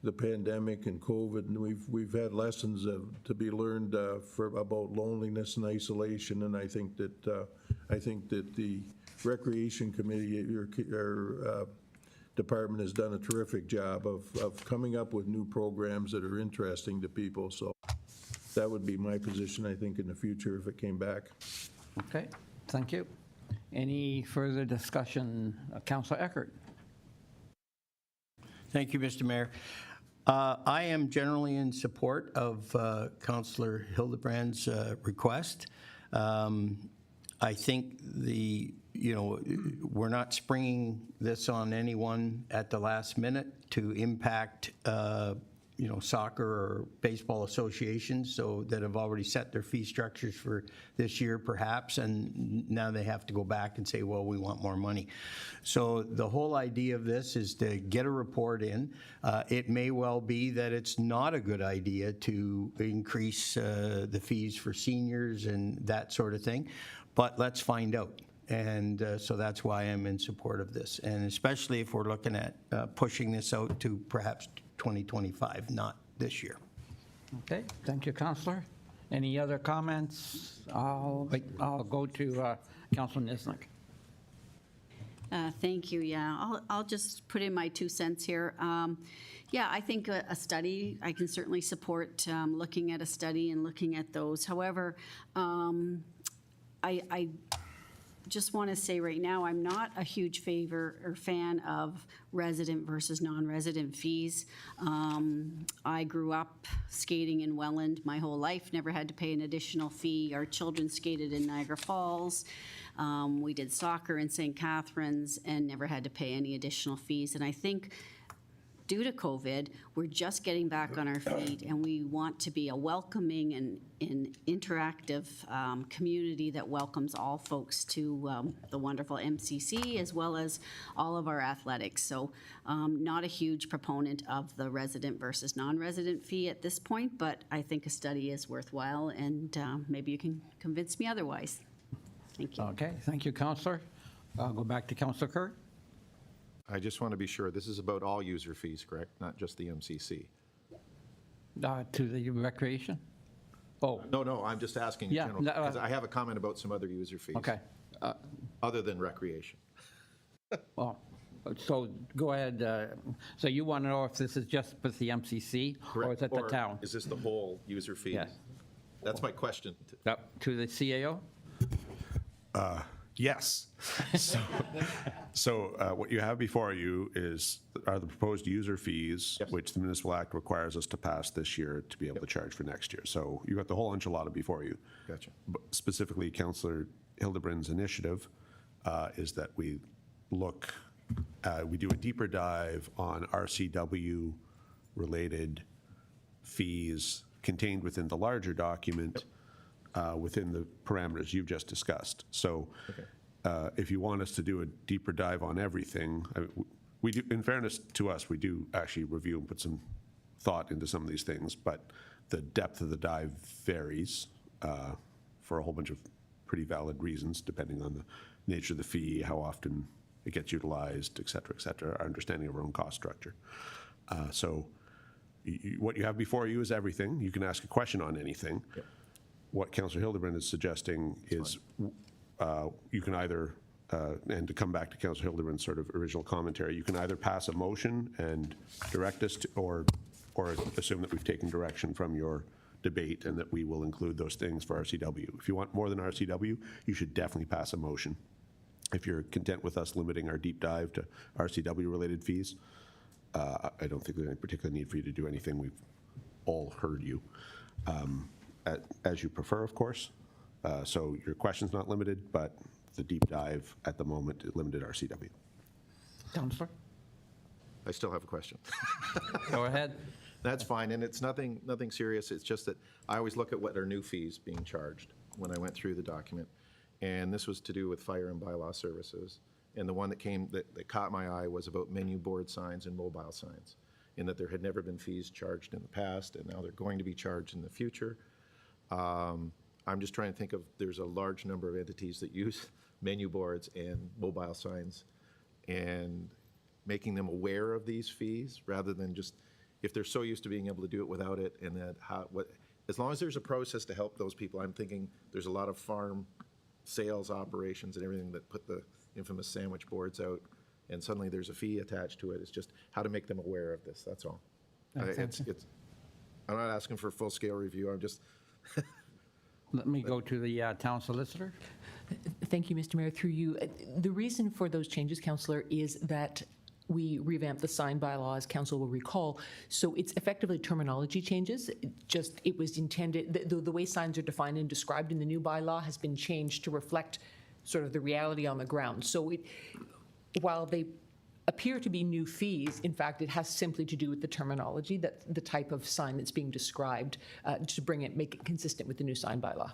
the pandemic and COVID, and we've had lessons to be learned about loneliness and isolation. And I think that the Recreation Committee, your department, has done a terrific job of coming up with new programs that are interesting to people. So that would be my position, I think, in the future if it came back. Okay, thank you. Any further discussion? Councilor Eckert? Thank you, Mr. Mayor. I am generally in support of Councillor Hildebrand's request. I think we're not springing this on anyone at the last minute to impact soccer or baseball associations, so that have already set their fee structures for this year perhaps, and now they have to go back and say, well, we want more money. So the whole idea of this is to get a report in. It may well be that it's not a good idea to increase the fees for seniors and that sort of thing, but let's find out. And so that's why I'm in support of this. And especially if we're looking at pushing this out to perhaps 2025, not this year. Okay, thank you, Councillor. Any other comments? I'll go to Councillor Nisnik. Thank you, yeah. I'll just put in my 2 cents here. Yeah, I think a study, I can certainly support looking at a study and looking at those. However, I just want to say right now, I'm not a huge favor or fan of resident versus non-resident fees. I grew up skating in Welland my whole life, never had to pay an additional fee. Our children skated in Niagara Falls. We did soccer in St. Catharines and never had to pay any additional fees. And I think due to COVID, we're just getting back on our feet, and we want to be a welcoming and interactive community that welcomes all folks to the wonderful MCC as well as all of our athletics. So not a huge proponent of the resident versus non-resident fee at this point, but I think a study is worthwhile, and maybe you can convince me otherwise. Thank you. Okay, thank you, Councillor. I'll go back to Councillor Kerr. I just want to be sure, this is about all user fees, correct? Not just the MCC? To the recreation? Oh, No, I'm just asking in Yeah, general, no, 'cause I have a comment about some other user fees. okay. Other than recreation. Well, so go ahead. So you want to know if this is just with the MCC or is it the town? Is this the whole user fee? Yes. That's my question. To the CAO? Yes. So what you have before you are the proposed user fees, which the municipal act requires us to pass this year to be able to charge for next year. So you got the whole enchilada before you. Gotcha. But specifically, Councillor Hildebrand's initiative is that we do a deeper dive on RCW-related fees contained within the larger document within the parameters you've just discussed. So if you want us to do a deeper dive on everything, we do, in fairness to us, we do actually review and put some thought into some of these things, but the depth of the dive varies for a whole bunch of pretty valid reasons, depending on the nature of the fee, how often it gets utilized, et cetera, our understanding of our own cost structure. So what you have before you is everything. You can ask a question on anything. Yep. What Councillor Hildebrand is suggesting is you can either, and to come back to Councillor Hildebrand's sort of original commentary, you can either pass a motion and direct us to, or assume that we've taken direction from your debate and that we will include those things for RCW. If you want more than RCW, you should definitely pass a motion. If you're content with us limiting our deep dive to RCW-related fees, I don't think there's any particular need for you to do anything. We've all heard you. As you prefer, of course. So your question's not limited, but the deep dive at the moment is limited RCW. Councillor? I still have a question. Go ahead. That's fine, and it's nothing serious. It's just that I always look at what are new fees being charged when I went through the document. And this was to do with fire and bylaw services. And the one that caught my eye was about menu board signs and mobile signs, in that there had never been fees charged in the past, and now they're going to be charged in the future. I'm just trying to think of, there's a large number of entities that use menu boards and mobile signs, and making them aware of these fees rather than just, if they're so used to being able to do it without it, and that as long as there's a process to help those people. I'm thinking there's a lot of farm sales operations and everything that put the infamous sandwich boards out, and suddenly there's a fee attached to it. It's just how to make them aware of this, that's all. I'm not asking for a full-scale review, I'm just... Let me go to the town solicitor. Thank you, Mr. Mayor. Through you, the reason for those changes, Councillor, is that we revamped the sign bylaw, as Council will recall. So it's effectively terminology changes. It was intended, the way signs are defined and described in the new bylaw has been changed to reflect sort of the reality on the ground. So while they appear to be new fees, in fact, it has simply to do with the terminology, that the type of sign that's being described, to make it consistent with the new sign bylaw.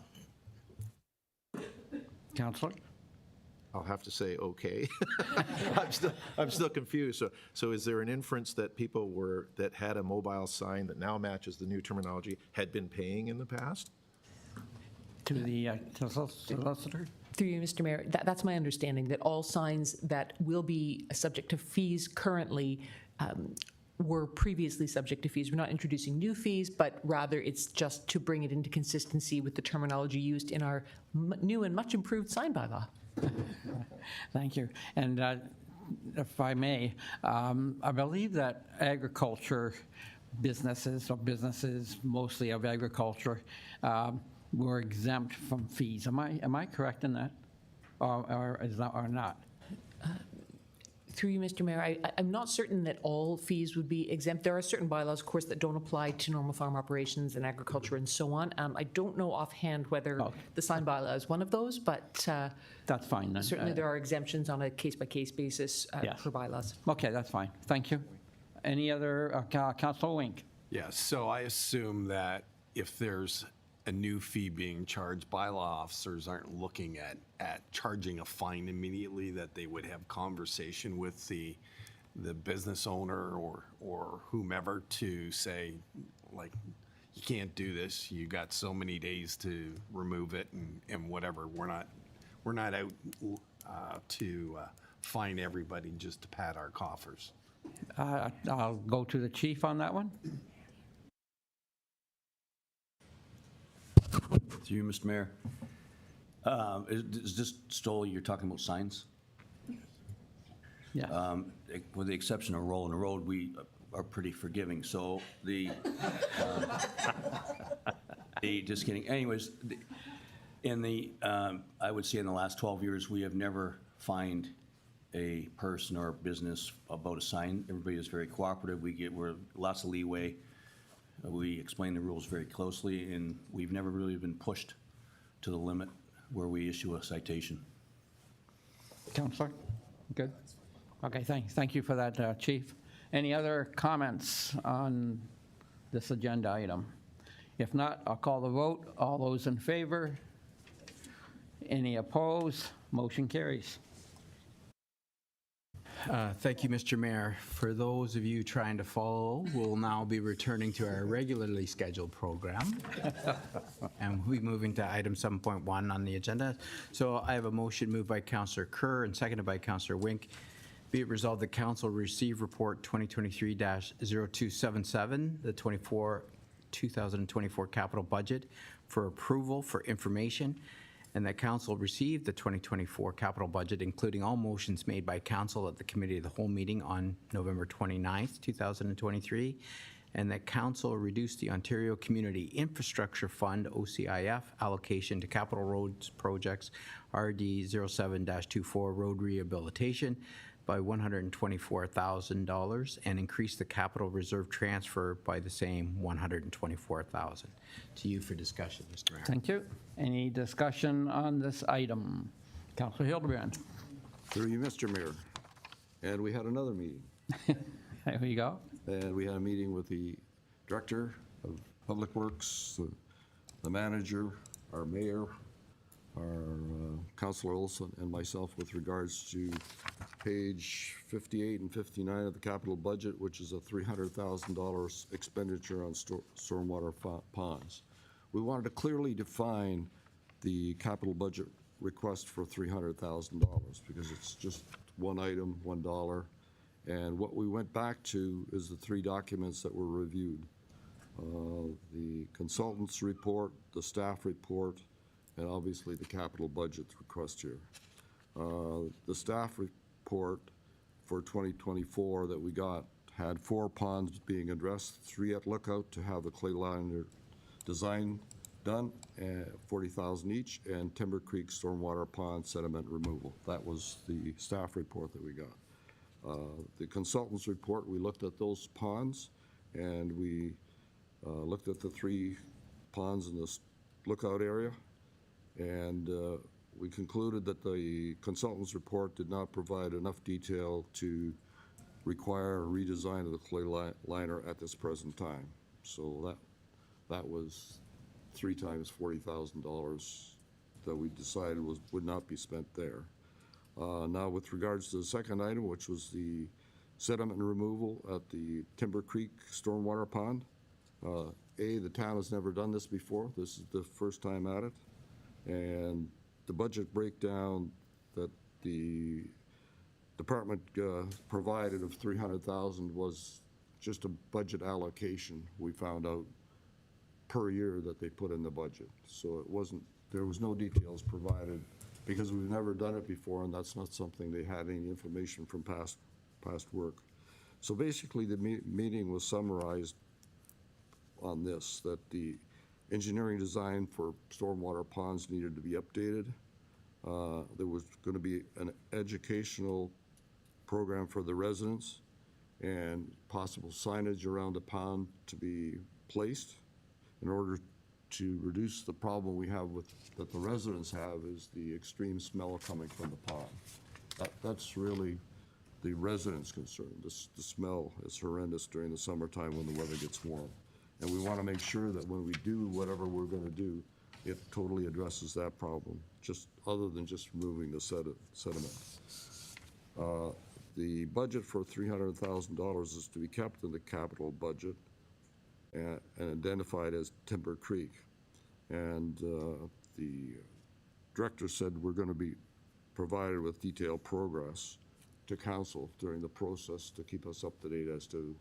Councillor? I'll have to say, okay. I'm still confused. So is there an inference that people that had a mobile sign that now matches the new terminology had been paying in the past? To the solicitor? Through you, Mr. Mayor, that's my understanding, that all signs that will be subject to fees currently were previously subject to fees. We're not introducing new fees, but rather it's just to bring it into consistency with the terminology used in our new and much improved sign bylaw. Thank you. And if I may, I believe that agriculture businesses, or businesses mostly of agriculture, were exempt from fees. Am I correct in that? Or is that, or not? Through you, Mr. Mayor, I'm not certain that all fees would be exempt. There are certain bylaws, of course, that don't apply to normal farm operations and agriculture and so on. I don't know offhand whether the sign bylaw is one of those, but that's fine then. Certainly there are exemptions on a case-by-case basis for bylaws. Okay, that's fine. Thank you. Any other, Councilor Wink? Yes, so I assume that if there's a new fee being charged, bylaw officers aren't looking at charging a fine immediately, that they would have conversation with the business owner or whomever to say, like, you can't do this, you got so many days to remove it and whatever. We're not out to fine everybody just to pad our coffers. I'll go to the chief on that one. To you, Mr. Mayor. Is this still, you're talking about signs? Yeah. With the exception of Roll in the Road, we are pretty forgiving. So just kidding. Anyways, I would say in the last 12 years, we have never fined a person or business about a sign. Everybody is very cooperative. We're lots of leeway. We explain the rules very closely, and we've never really been pushed to the limit where we issue a citation. Councilor? Good. Okay, thank you for that, Chief. Any other comments on this agenda item? If not, I'll call the vote. All those in favor? Any opposed? Motion carries. Thank you, Mr. Mayor. For those of you trying to follow, we'll now be returning to our regularly scheduled program. And we'll be moving to item 7.1 on the agenda. So I have a motion moved by Councillor Kerr and seconded by Councillor Wink. Be it resolved, the council receive report 2023-0277, the 2024 capital budget for approval for information, and that council received the 2024 capital budget, including all motions made by council at the committee of the whole meeting on November 29th, 2023, and that council reduced the Ontario Community Infrastructure Fund, OCIF, allocation to capital roads projects RD 07-24 road rehabilitation by $124,000 and increase the capital reserve transfer by the same $124,000. To you for discussion, Mr. Mayor. Thank you. Any discussion on this item? Councilor Hildebrand. Through you, Mr. Mayor. And we had another meeting. There we go. And we had a meeting with the Director of Public Works, the manager, our mayor, our Councilor Olson, and myself with regards to page 58 and 59 of the capital budget, which is a $300,000 expenditure on stormwater ponds. We wanted to clearly define the capital budget request for $300,000 because it's just one item, $1. And what we went back to is the three documents that were reviewed. The consultant's report, the staff report, and obviously the capital budget request here. The staff report for 2024 that we got had 4 ponds being addressed, 3 at Lookout to have the clay liner design done, $40,000 each, and Timber Creek stormwater pond sediment removal. That was the staff report that we got. The consultant's report, we looked at those ponds, and we looked at the 3 ponds in the Lookout area, and we concluded that the consultant's report did not provide enough detail to require a redesign of the clay liner at this present time. So that was 3 times $40,000 that we decided would not be spent there. Now, with regards to the second item, which was the sediment removal at the Timber Creek stormwater pond, the town has never done this before. This is the first time at it. And the budget breakdown that the department provided of 300,000 was just a budget allocation, we found out, per year that they put in the budget. So it wasn't, there was no details provided because we've never done it before, and that's not something they had any information from past work. So basically, the meeting was summarized on this, that the engineering design for stormwater ponds needed to be updated. There was going to be an educational program for the residents and possible signage around the pond to be placed in order to reduce the problem we have with, that the residents have, is the extreme smell coming from the pond. That's really the residents' concern. The smell is horrendous during the summertime when the weather gets warm. And we want to make sure that when we do whatever we're going to do, it totally addresses that problem, just other than just removing the sediment. The budget for $300,000 is to be kept in the capital budget and identified as Timber Creek. And the director said we're going to be provided with detailed progress to council during the process to keep us up to date as to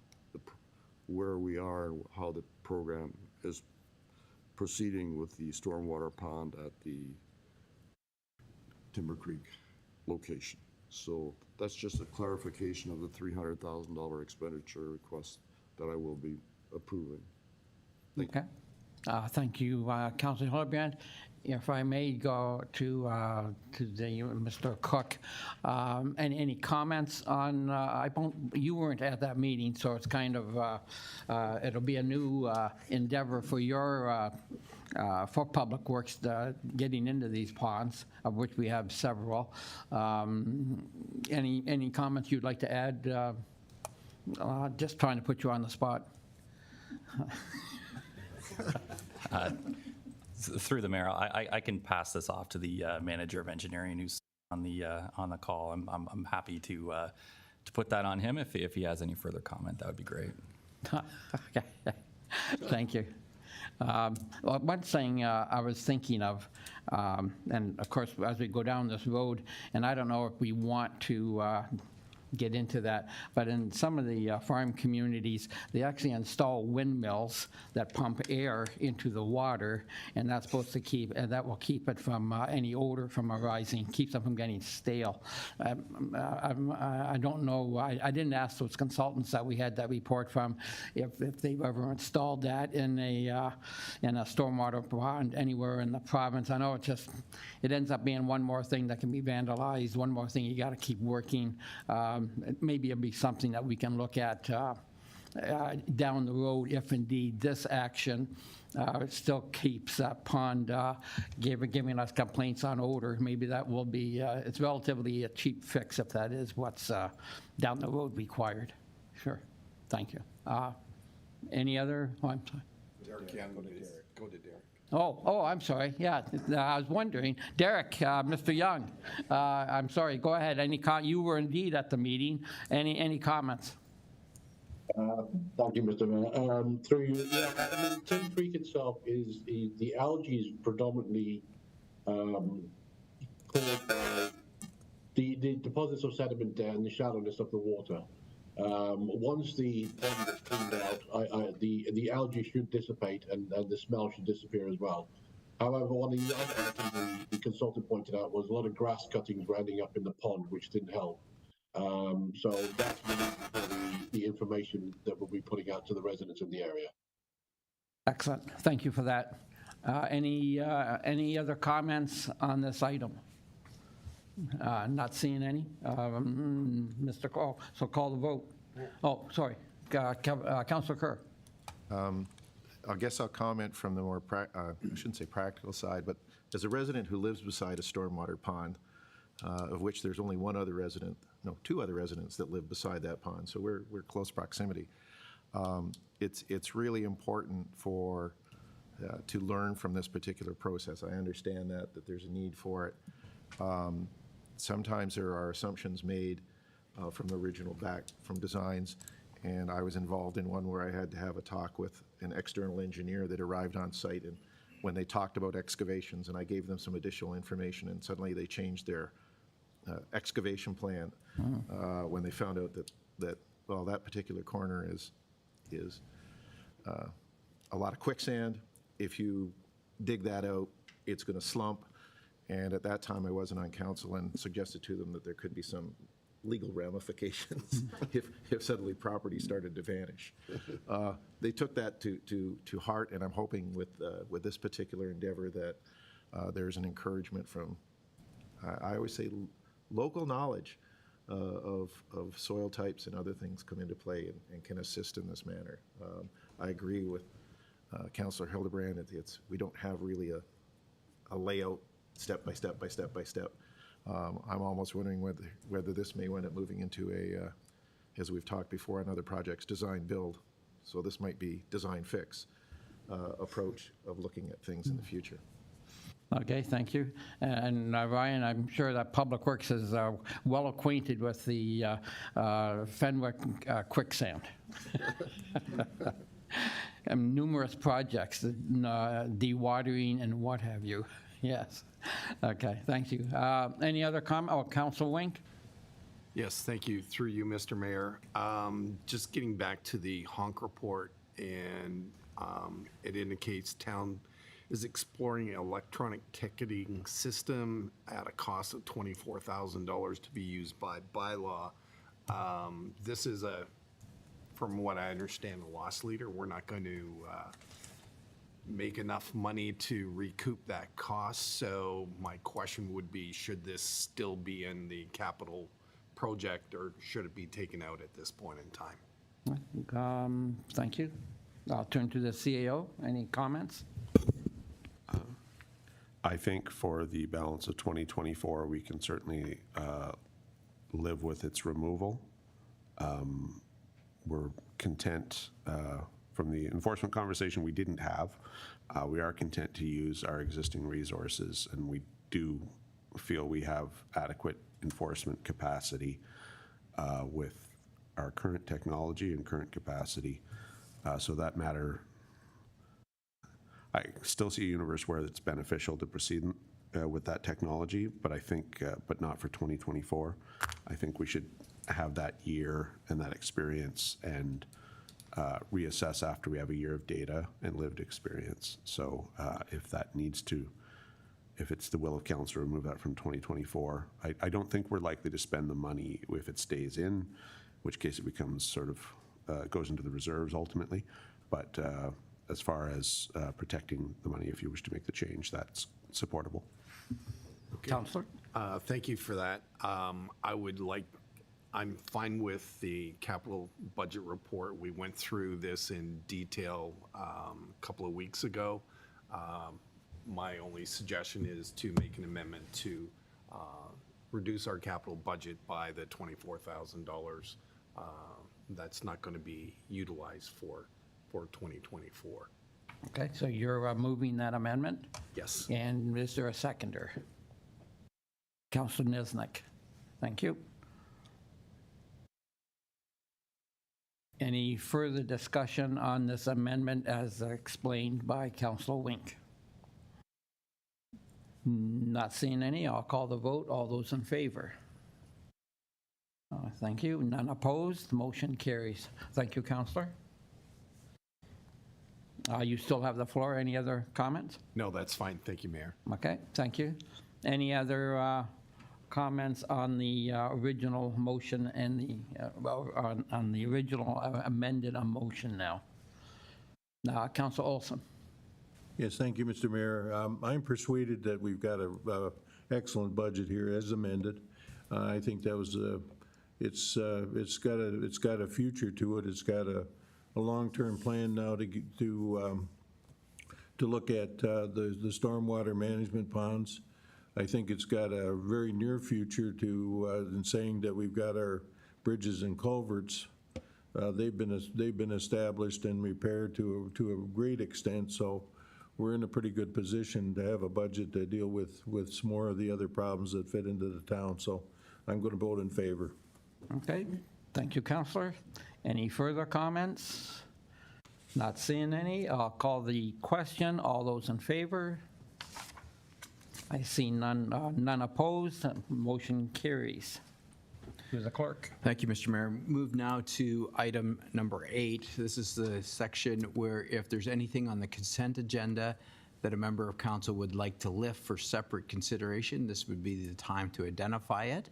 where we are and how the program is proceeding with the stormwater pond at the Timber Creek location. So that's just a clarification of the $300,000 expenditure request that I will be approving. Okay. Thank you, Councilor Hildebrand. If I may go to Mr. Cook, and any comments on, you weren't at that meeting, so it's kind of, it'll be a new endeavor for your, for Public Works, getting into these ponds, of which we have several. Any comments you'd like to add? Just trying to put you on the spot. Through the mayor, I can pass this off to the manager of engineering who's on the call. I'm happy to put that on him if he has any further comment. That would be great. Okay, thank you. Well, one thing I was thinking of, and of course, as we go down this road, and I don't know if we want to get into that, but in some of the farm communities, they actually install windmills that pump air into the water, and that's supposed to keep, and that will keep it from any odor from arising, keeps them from getting stale. I don't know, I didn't ask those consultants that we had that report from if they've ever installed that in a stormwater pond anywhere in the province. I know it ends up being one more thing that can be vandalized, one more thing you got to keep working. Maybe it'll be something that we can look at down the road if indeed this action still keeps that pond giving us complaints on odor. Maybe that will be, it's relatively a cheap fix if that is what's down the road required. Sure, thank you. Any other, I'm sorry. Go to Derek. Oh, I'm sorry. Yeah, I was wondering. Derek, Mr. Young, I'm sorry. Go ahead. You were indeed at the meeting. Any comments? Thank you, Mr. Mayor. Through you, I mean, Timber Creek itself is the algae is predominantly caused by the deposits of sediment and the shallowness of the water. Once the pond is cleaned out, the algae should dissipate and the smell should disappear as well. However, one of the other items the consultant pointed out was a lot of grass cuttings were ending up in the pond, which didn't help. So that's the information that we'll be putting out to the residents in the area. Excellent. Thank you for that. Any other comments on this item? Not seeing any. Mr. Call, so call the vote. Oh, sorry. Councilor Kerr. I guess I'll comment from the more, I shouldn't say practical side, but as a resident who lives beside a stormwater pond, of which there's only two other residents that live beside that pond, so we're close proximity. It's really important to learn from this particular process. I understand that there's a need for it. Sometimes there are assumptions made from the original from designs, and I was involved in one where I had to have a talk with an external engineer that arrived on site and when they talked about excavations, and I gave them some additional information, and suddenly they changed their excavation plan when they found out that well, that particular corner is a lot of quicksand. If you dig that out, it's going to slump. And at that time, I wasn't on council and suggested to them that there could be some legal ramifications if suddenly property started to vanish. They took that to heart, and I'm hoping with this particular endeavor that there's an encouragement from, I always say, local knowledge of soil types and other things come into play and can assist in this manner. I agree with Councillor Hildebrand. We don't have really a layout step by step by step by step. I'm almost wondering whether this may wind up moving into as we've talked before on other projects, design build. So this might be design fix approach of looking at things in the future. Okay, thank you. And Ryan, I'm sure that Public Works is well acquainted with the Fenwick quicksand. And numerous projects, dewatering and what have you. Yes. Okay, thank you. Any other comment? Oh, Council Wink? Yes, thank you. Through you, Mr. Mayor. Just getting back to the honk report, and it indicates town is exploring an electronic ticketing system at a cost of $24,000 to be used by bylaw. This is from what I understand, a loss leader. We're not going to make enough money to recoup that cost. So my question would be, should this still be in the capital project, or should it be taken out at this point in time? Thank you. I'll turn to the CAO. Any comments? I think for the balance of 2024, we can certainly live with its removal. We're content from the enforcement conversation we didn't have. We are content to use our existing resources, and we do feel we have adequate enforcement capacity with our current technology and current capacity. So that matter, I still see a universe where it's beneficial to proceed with that technology, but I think, but not for 2024. I think we should have that year and that experience and reassess after we have a year of data and lived experience. So if that needs to, if it's the will of council to remove that from 2024, I don't think we're likely to spend the money if it stays in, which case it becomes sort of, goes into the reserves ultimately. But as far as protecting the money, if you wish to make the change, that's supportable. Okay. Councillor? Thank you for that. I'm fine with the capital budget report. We went through this in detail a couple of weeks ago. My only suggestion is to make an amendment to reduce our capital budget by the $24,000 that's not going to be utilized for 2024. Okay, so you're moving that amendment? Yes. And is there a seconder? Councillor Nisnik. Thank you. Any further discussion on this amendment as explained by Councillor Wink? Not seeing any. I'll call the vote. All those in favor? Thank you. None opposed. Motion carries. Thank you, Councillor. You still have the floor. Any other comments? No, that's fine. Thank you, Mayor. Okay, thank you. Any other comments on the original motion and the, on the original amended motion now? Councillor Olson. Yes, thank you, Mr. Mayor. I'm persuaded that we've got a excellent budget here as amended. I think that was it's got a future to it. It's got a long-term plan now to look at the stormwater management ponds. I think it's got a very near future to in saying that we've got our bridges and culverts. They've been established and repaired to a great extent. So we're in a pretty good position to have a budget to deal with some more of the other problems that fit into the town. So I'm going to vote in favor. Okay, thank you, Councillor. Any further comments? Not seeing any. I'll call the question. All those in favor? I see none, none opposed. Motion carries. Who's the clerk? Thank you, Mr. Mayor. Move now to item number 8. This is the section where if there's anything on the consent agenda that a member of council would like to lift for separate consideration, this would be the time to identify it.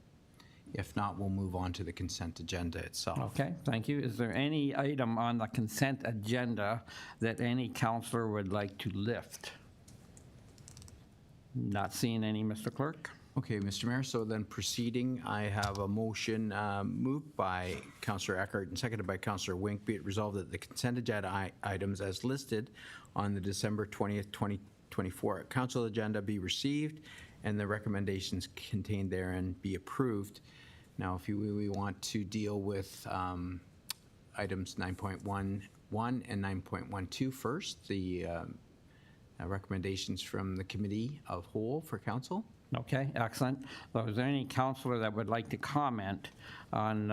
If not, we'll move on to the consent agenda itself. Okay, thank you. Is there any item on the consent agenda that any councillor would like to lift? Not seeing any, Mr. Clerk. Okay, Mr. Mayor, so then proceeding, I have a motion moved by Councillor Eckert and seconded by Councillor Wink. Be it resolved that the consent agenda items as listed on the December 20th, 2024 council agenda be received and the recommendations contained therein be approved. Now, if you really want to deal with items 9.11 and 9.12 first, the recommendations from the Committee of Whole for Council. Okay, excellent. So is there any councillor that would like to comment on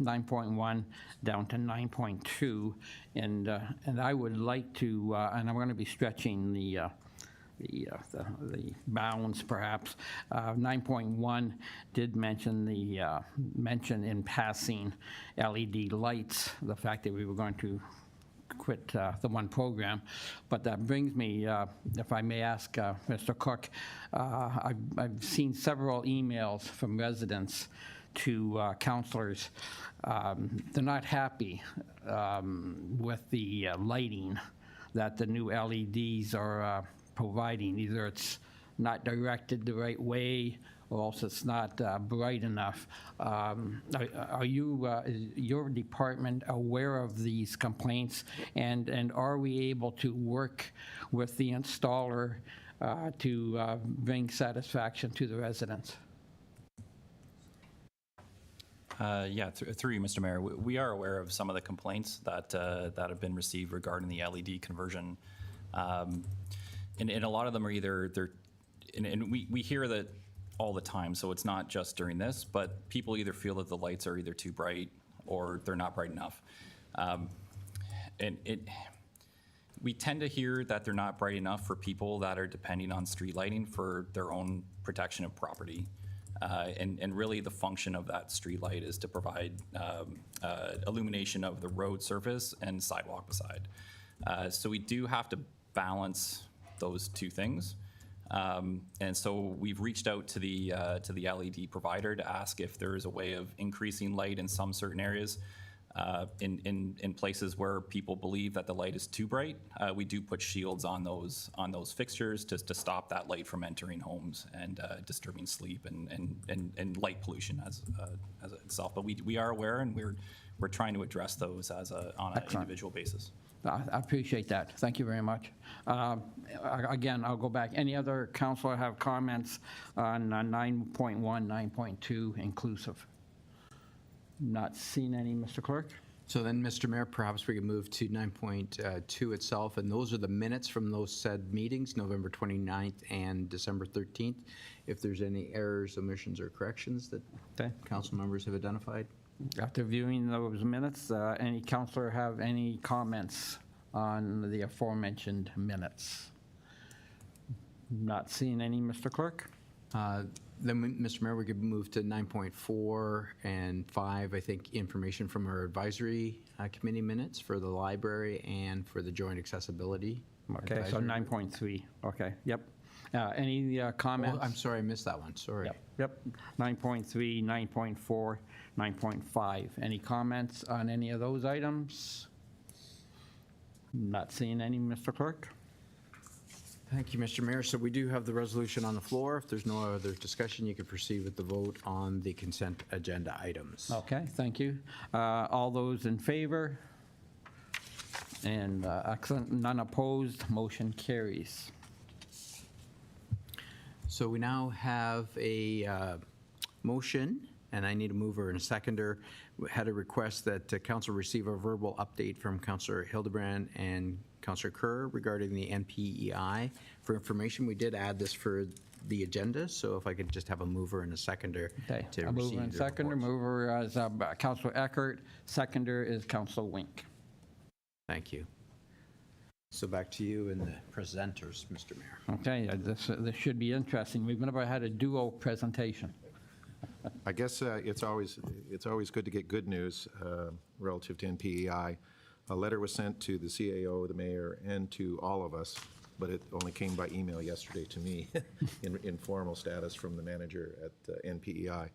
9.1 down to 9.2? And I would like to, and I'm going to be stretching the bounds perhaps. 9.1 did mention mention in passing LED lights, the fact that we were going to quit the one program. But that brings me, if I may ask Mr. Cook, I've seen several emails from residents to councillors. They're not happy with the lighting that the new LEDs are providing. Either it's not directed the right way or else it's not bright enough. Are you, is your department aware of these complaints, and are we able to work with the installer to bring satisfaction to the residents? Yeah, through you, Mr. Mayor, we are aware of some of the complaints that have been received regarding the LED conversion. And a lot of them are either, and we hear that all the time, so it's not just during this, but people either feel that the lights are either too bright or they're not bright enough. We tend to hear that they're not bright enough for people that are depending on street lighting for their own protection of property. And really the function of that street light is to provide illumination of the road surface and sidewalk beside. So we do have to balance those two things. And so we've reached out to the LED provider to ask if there is a way of increasing light in some certain areas. In places where people believe that the light is too bright, we do put shields on those fixtures to stop that light from entering homes and disturbing sleep and light pollution as itself. But we are aware, and we're trying to address those on an individual basis. I appreciate that. Thank you very much. Again, I'll go back. Any other councillor have comments on 9.1, 9.2 inclusive? Not seen any, Mr. Clerk. So then, Mr. Mayor, perhaps we can move to 9.2 itself, and those are the minutes from those said meetings, November 29th and December 13th. If there's any errors, omissions, or corrections that council members have identified. After viewing those minutes, any councillor have any comments on the aforementioned minutes? Not seeing any, Mr. Clerk. Then, Mr. Mayor, we could move to 9.4 and 5, I think, information from our advisory committee minutes for the library and for the joint accessibility. Okay, so 9.3, okay, yep. Any comments? Oh, I'm sorry, I missed that one, sorry. Yep, 9.3, 9.4, 9.5. Any comments on any of those items? Not seeing any, Mr. Clerk. Thank you, Mr. Mayor. So we do have the resolution on the floor. If there's no other discussion, you can proceed with the vote on the consent agenda items. Okay, thank you. All those in favor? And excellent, none opposed, motion carries. So we now have a motion, and I need a mover and a seconder. We had a request that council receive a verbal update from Councillor Hildebrand and Councillor Kerr regarding the NPEI. For information, we did add this for the agenda, so if I could just have a mover and a seconder Okay, to a receive mover and the seconder. reports. Mover is Councillor Eckert, seconder is Councillor Wink. Thank you. So back to you and the presenters, Mr. Mayor. Okay, this should be interesting. We've never had a duo presentation. I guess it's always good to get good news relative to NPEI. A letter was sent to the CAO, the mayor, and to all of us, but it only came by email yesterday to me in informal status from the manager at NPEI.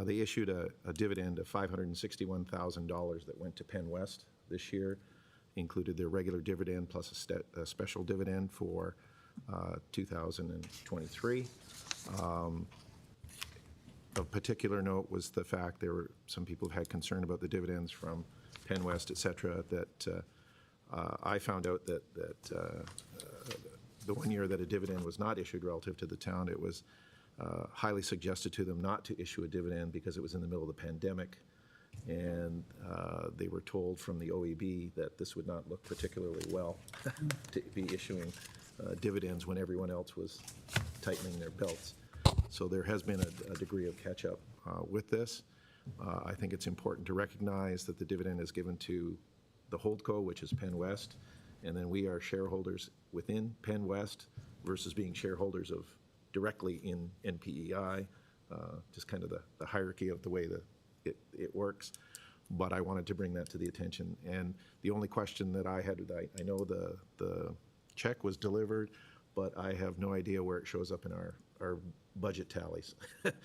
They issued a dividend of $561,000 that went to Penn West this year, included their regular dividend plus a special dividend for 2023. Of particular note was the fact there were some people who had concern about the dividends from Penn West, et cetera, that I found out that the 1 year that a dividend was not issued relative to the town, it was highly suggested to them not to issue a dividend because it was in the middle of the pandemic. And they were told from the OEB that this would not look particularly well to be issuing dividends when everyone else was tightening their belts. So there has been a degree of catch-up with this. I think it's important to recognize that the dividend is given to the holdco, which is Penn West, and then we are shareholders within Penn West versus being shareholders of directly in NPEI, just kind of the hierarchy of the way that it works. But I wanted to bring that to the attention. And the only question that I had, I know the check was delivered, but I have no idea where it shows up in our budget tallies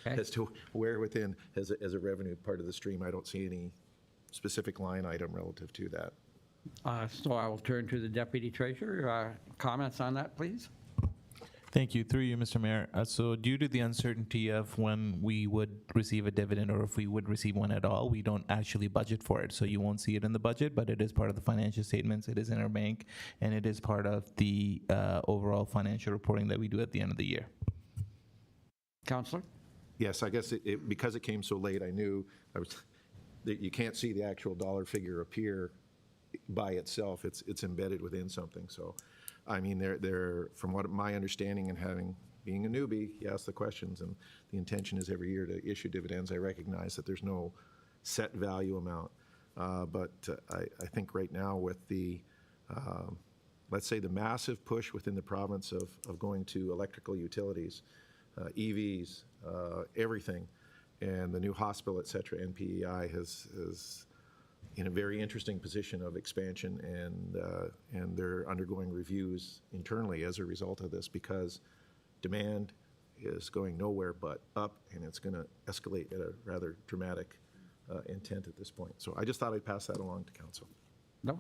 as to where within, as a revenue part of the stream. I don't see any specific line item relative to that. So I will turn to the Deputy Treasurer. Comments on that, please? Thank you. Through you, Mr. Mayor. So due to the uncertainty of when we would receive a dividend or if we would receive one at all, we don't actually budget for it. So you won't see it in the budget, but it is part of the financial statements. It is in our bank, and it is part of the overall financial reporting that we do at the end of the year. Councillor? Yes, I guess because it came so late, I knew that you can't see the actual dollar figure appear by itself. It's embedded within something. So, I mean, they're from what my understanding and being a newbie, you ask the questions, and the intention is every year to issue dividends. I recognize that there's no set value amount, but I think right now with the let's say the massive push within the province of going to electrical utilities, EVs, everything, and the new hospital, et cetera, NPEI is in a very interesting position of expansion, and they're undergoing reviews internally as a result of this because demand is going nowhere but up, and it's going to escalate at a rather dramatic intent at this point. So I just thought I'd pass that along to council. No,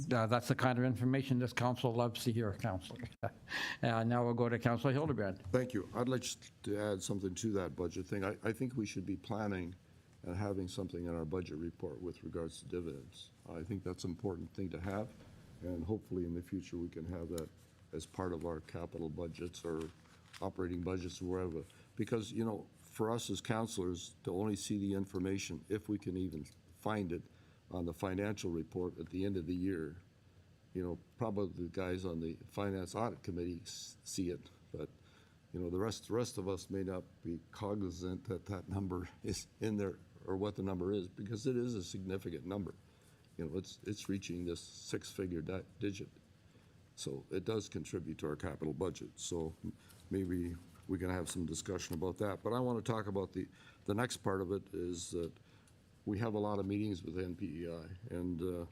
that's the kind of information this council loves to hear, Councillor. Now we'll go to Councillor Hildebrand. Thank you. I'd like to add something to that budget thing. I think we should be planning and having something in our budget report with regards to dividends. I think that's an important thing to have, and hopefully in the future we can have that as part of our capital budgets or operating budgets or wherever. Because, you know, for us as councillors to only see the information, if we can even find it, on the financial report at the end of the year, you know, probably the guys on the Finance Audit Committee see it, but, you know, the rest of us may not be cognizant that that number is in there or what the number is, because it is a significant number. You know, it's reaching this six-figure digit. So it does contribute to our capital budget. So maybe we can have some discussion about that. But I want to talk about the next part of it is that we have a lot of meetings with NPEI, and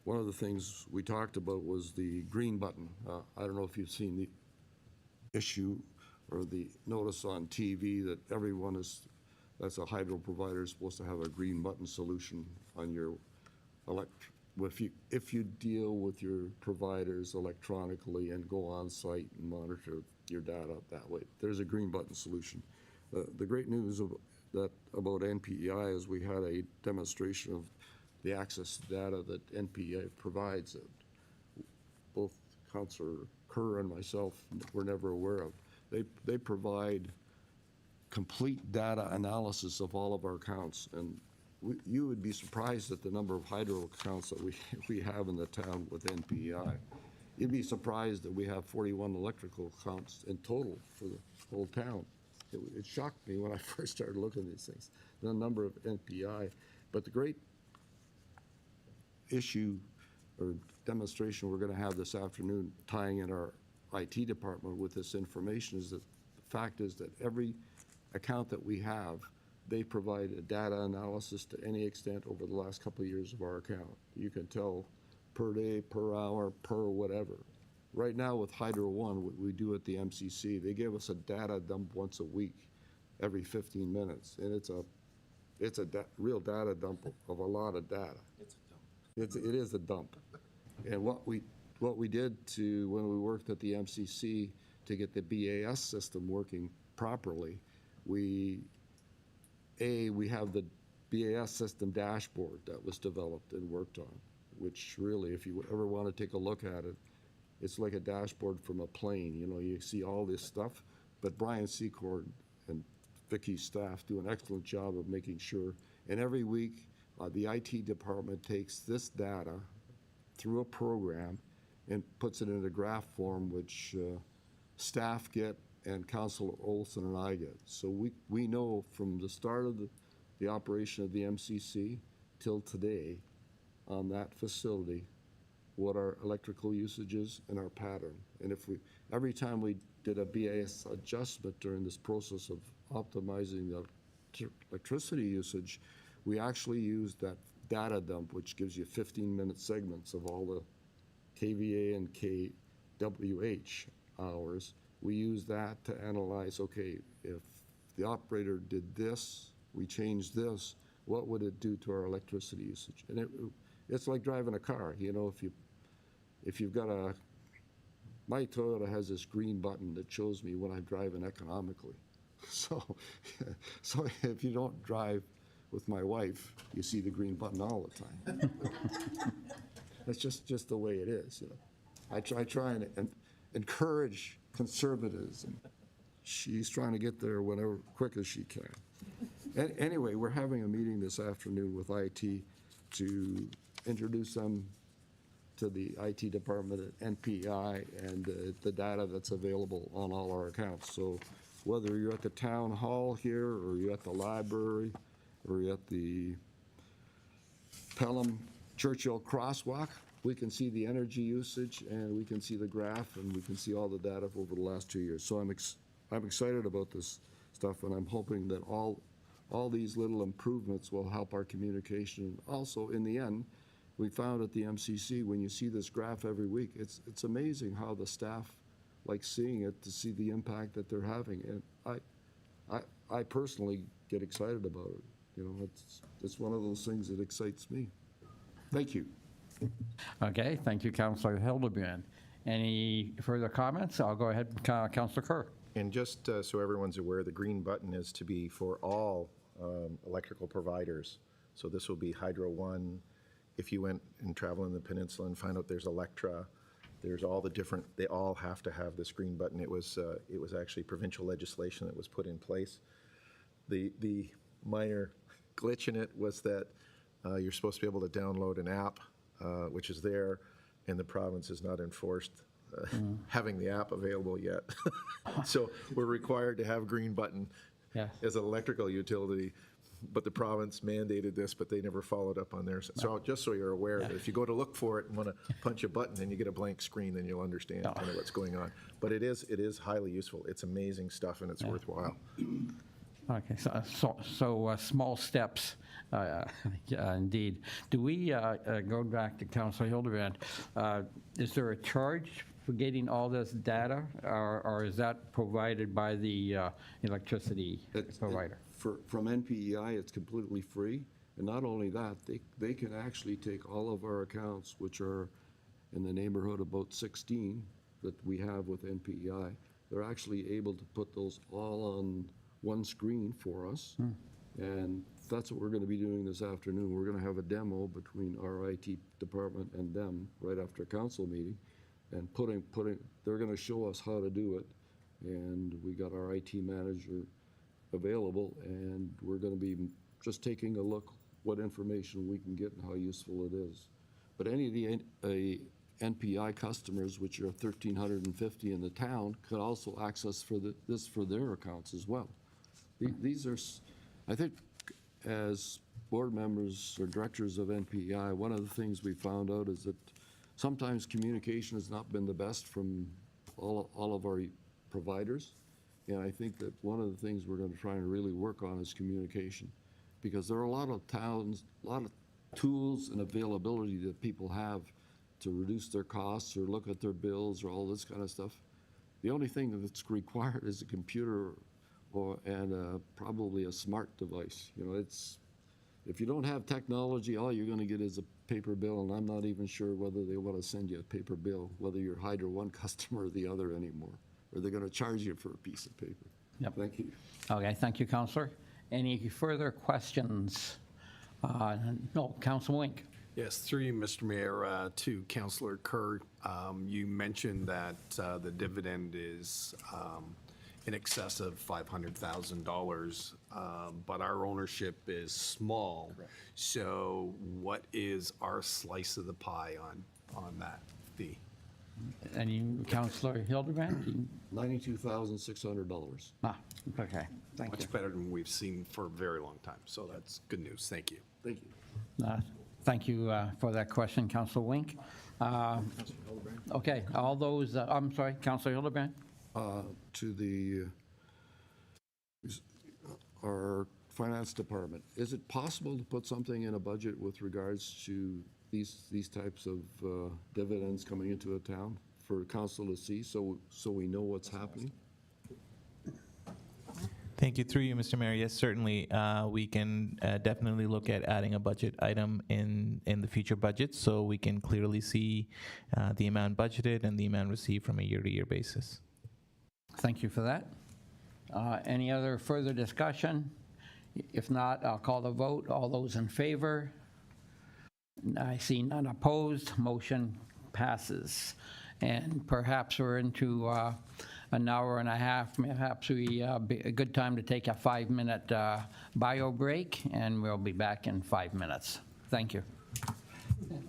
one of the things we talked about was the green button. I don't know if you've seen the issue or the notice on TV that that's a hydro provider, is supposed to have a green button solution on your if you deal with your providers electronically and go on site and monitor your data that way. There's a green button solution. The great news about NPEI is we had a demonstration of the access to data that NPEI provides that both Councillor Kerr and myself were never aware of. They provide complete data analysis of all of our accounts, and you would be surprised at the number of hydro accounts that we have in the town with NPEI. You'd be surprised that we have 41 electrical accounts in total for the whole town. It shocked me when I first started looking at these things, the number of NPEI. But the great issue or demonstration we're going to have this afternoon tying in our IT department with this information is that the fact is that every account that we have, they provide a data analysis to any extent over the last couple of years of our account. You can tell per day, per hour, per whatever. Right now with Hydro One, what we do at the MCC, they give us a data dump once a week, every 15 minutes, and it's a real data dump of a lot of data. It is a dump. And what we did when we worked at the MCC to get the BAS system working properly, we have the BAS system dashboard that was developed and worked on, which really, if you ever want to take a look at it, it's like a dashboard from a plane. You know, you see all this stuff, but Brian Secord and Vicky's staff do an excellent job of making sure. And every week, the IT department takes this data through a program and puts it in a graph form, which staff get and Councilor Olson and I get. So we know from the start of the operation of the MCC till today on that facility what our electrical usage is and our pattern. And every time we did a BAS adjustment during this process of optimizing the electricity usage, we actually used that data dump, which gives you 15-minute segments of all the KVA and KWH hours. We use that to analyze, okay, if the operator did this, we changed this, what would it do to our electricity usage? And it's like driving a car. You know, if you've got my Toyota has this green button that shows me when I'm driving economically. So if you don't drive with my wife, you see the green button all the time. That's just the way it is. You know, I try and encourage conservatism. She's trying to get there whenever quick as she can. Anyway, we're having a meeting this afternoon with IT to introduce them to the IT department at NPI and the data that's available on all our accounts. So whether you're at the town hall here, or you're at the library, or you're at the Pelham Churchill crosswalk, we can see the energy usage and we can see the graph and we can see all the data over the last 2 years. So I'm excited about this stuff, and I'm hoping that all these little improvements will help our communication. Also, in the end, we found at the MCC, when you see this graph every week, it's amazing how the staff like seeing it, to see the impact that they're having. And I personally get excited about it. You know, it's one of those things that excites me. Thank you. Okay, thank you, Councilor Hildebrand. Any further comments? I'll go ahead, Councilor Kerr. And just so everyone's aware, the green button is to be for all electrical providers. So this will be Hydro One. If you went and travel in the peninsula and find out there's Electra, there's all the different, they all have to have this green button. It was actually provincial legislation that was put in place. The minor glitch in it was that you're supposed to be able to download an app, which is there, and the province has not enforced having the app available yet. So we're required to have green button as an electrical utility, but the province mandated this, but they never followed up on theirs. So just so you're aware that if you go to look for it and want to punch a button and you get a blank screen, then you'll understand kind of what's going on. But it is highly useful. It's amazing stuff, and it's worthwhile. Okay, so small steps, indeed. Do we, go back to Councilor Hildebrand, is there a charge for getting all this data, or is that provided by the electricity provider? From NPEI, it's completely free. And not only that, they can actually take all of our accounts, which are in the neighborhood of about 16 that we have with NPEI. They're actually able to put those all on one screen for us. And that's what we're going to be doing this afternoon. We're going to have a demo between our IT department and them right after a council meeting, and they're going to show us how to do it. And we got our IT manager available, and we're going to be just taking a look what information we can get and how useful it is. But any of the NPI customers, which are 1,350 in the town, could also access this for their accounts as well. These are, I think, as board members or directors of NPEI, one of the things we found out is that sometimes communication has not been the best from all of our providers. And I think that one of the things we're going to try and really work on is communication. Because there are a lot of towns, a lot of tools and availability that people have to reduce their costs or look at their bills or all this kind of stuff. The only thing that's required is a computer and probably a smart device. You know, if you don't have technology, all you're going to get is a paper bill, and I'm not even sure whether they want to send you a paper bill, whether you're Hydro One customer or the other anymore, or they're going to charge you for a piece of paper. Yep. Thank you. Okay, thank you, Councillor. Any further questions? No, Councilor Wink. Yes, through you, Mr. Mayor, to Councillor Kerr, you mentioned that the dividend is in excess of $500,000, but our ownership is small. Correct. So what is our slice of the pie on that fee? Any, Councillor Hildebrand? $92,600. Ah, okay, thank you. Much better than we've seen for a very long time, so that's good news. Thank you. Thank you. Thank you for that question, Councilor Wink. Okay, all those, I'm sorry, Councilor Hildebrand? To our finance department, is it possible to put something in a budget with regards to these types of dividends coming into a town for council to see, so we know what's happening? Thank you. Through you, Mr. Mayor. Yes, certainly. We can definitely look at adding a budget item in the future budget so we can clearly see the amount budgeted and the amount received from a year-to-year basis. Thank you for that. Any other further discussion? If not, I'll call the vote. All those in favor? I see none opposed. Motion passes. And perhaps we're into an hour and a half. Perhaps be a good time to take a 5-minute bio break, and we'll be back in 5 minutes. Thank you.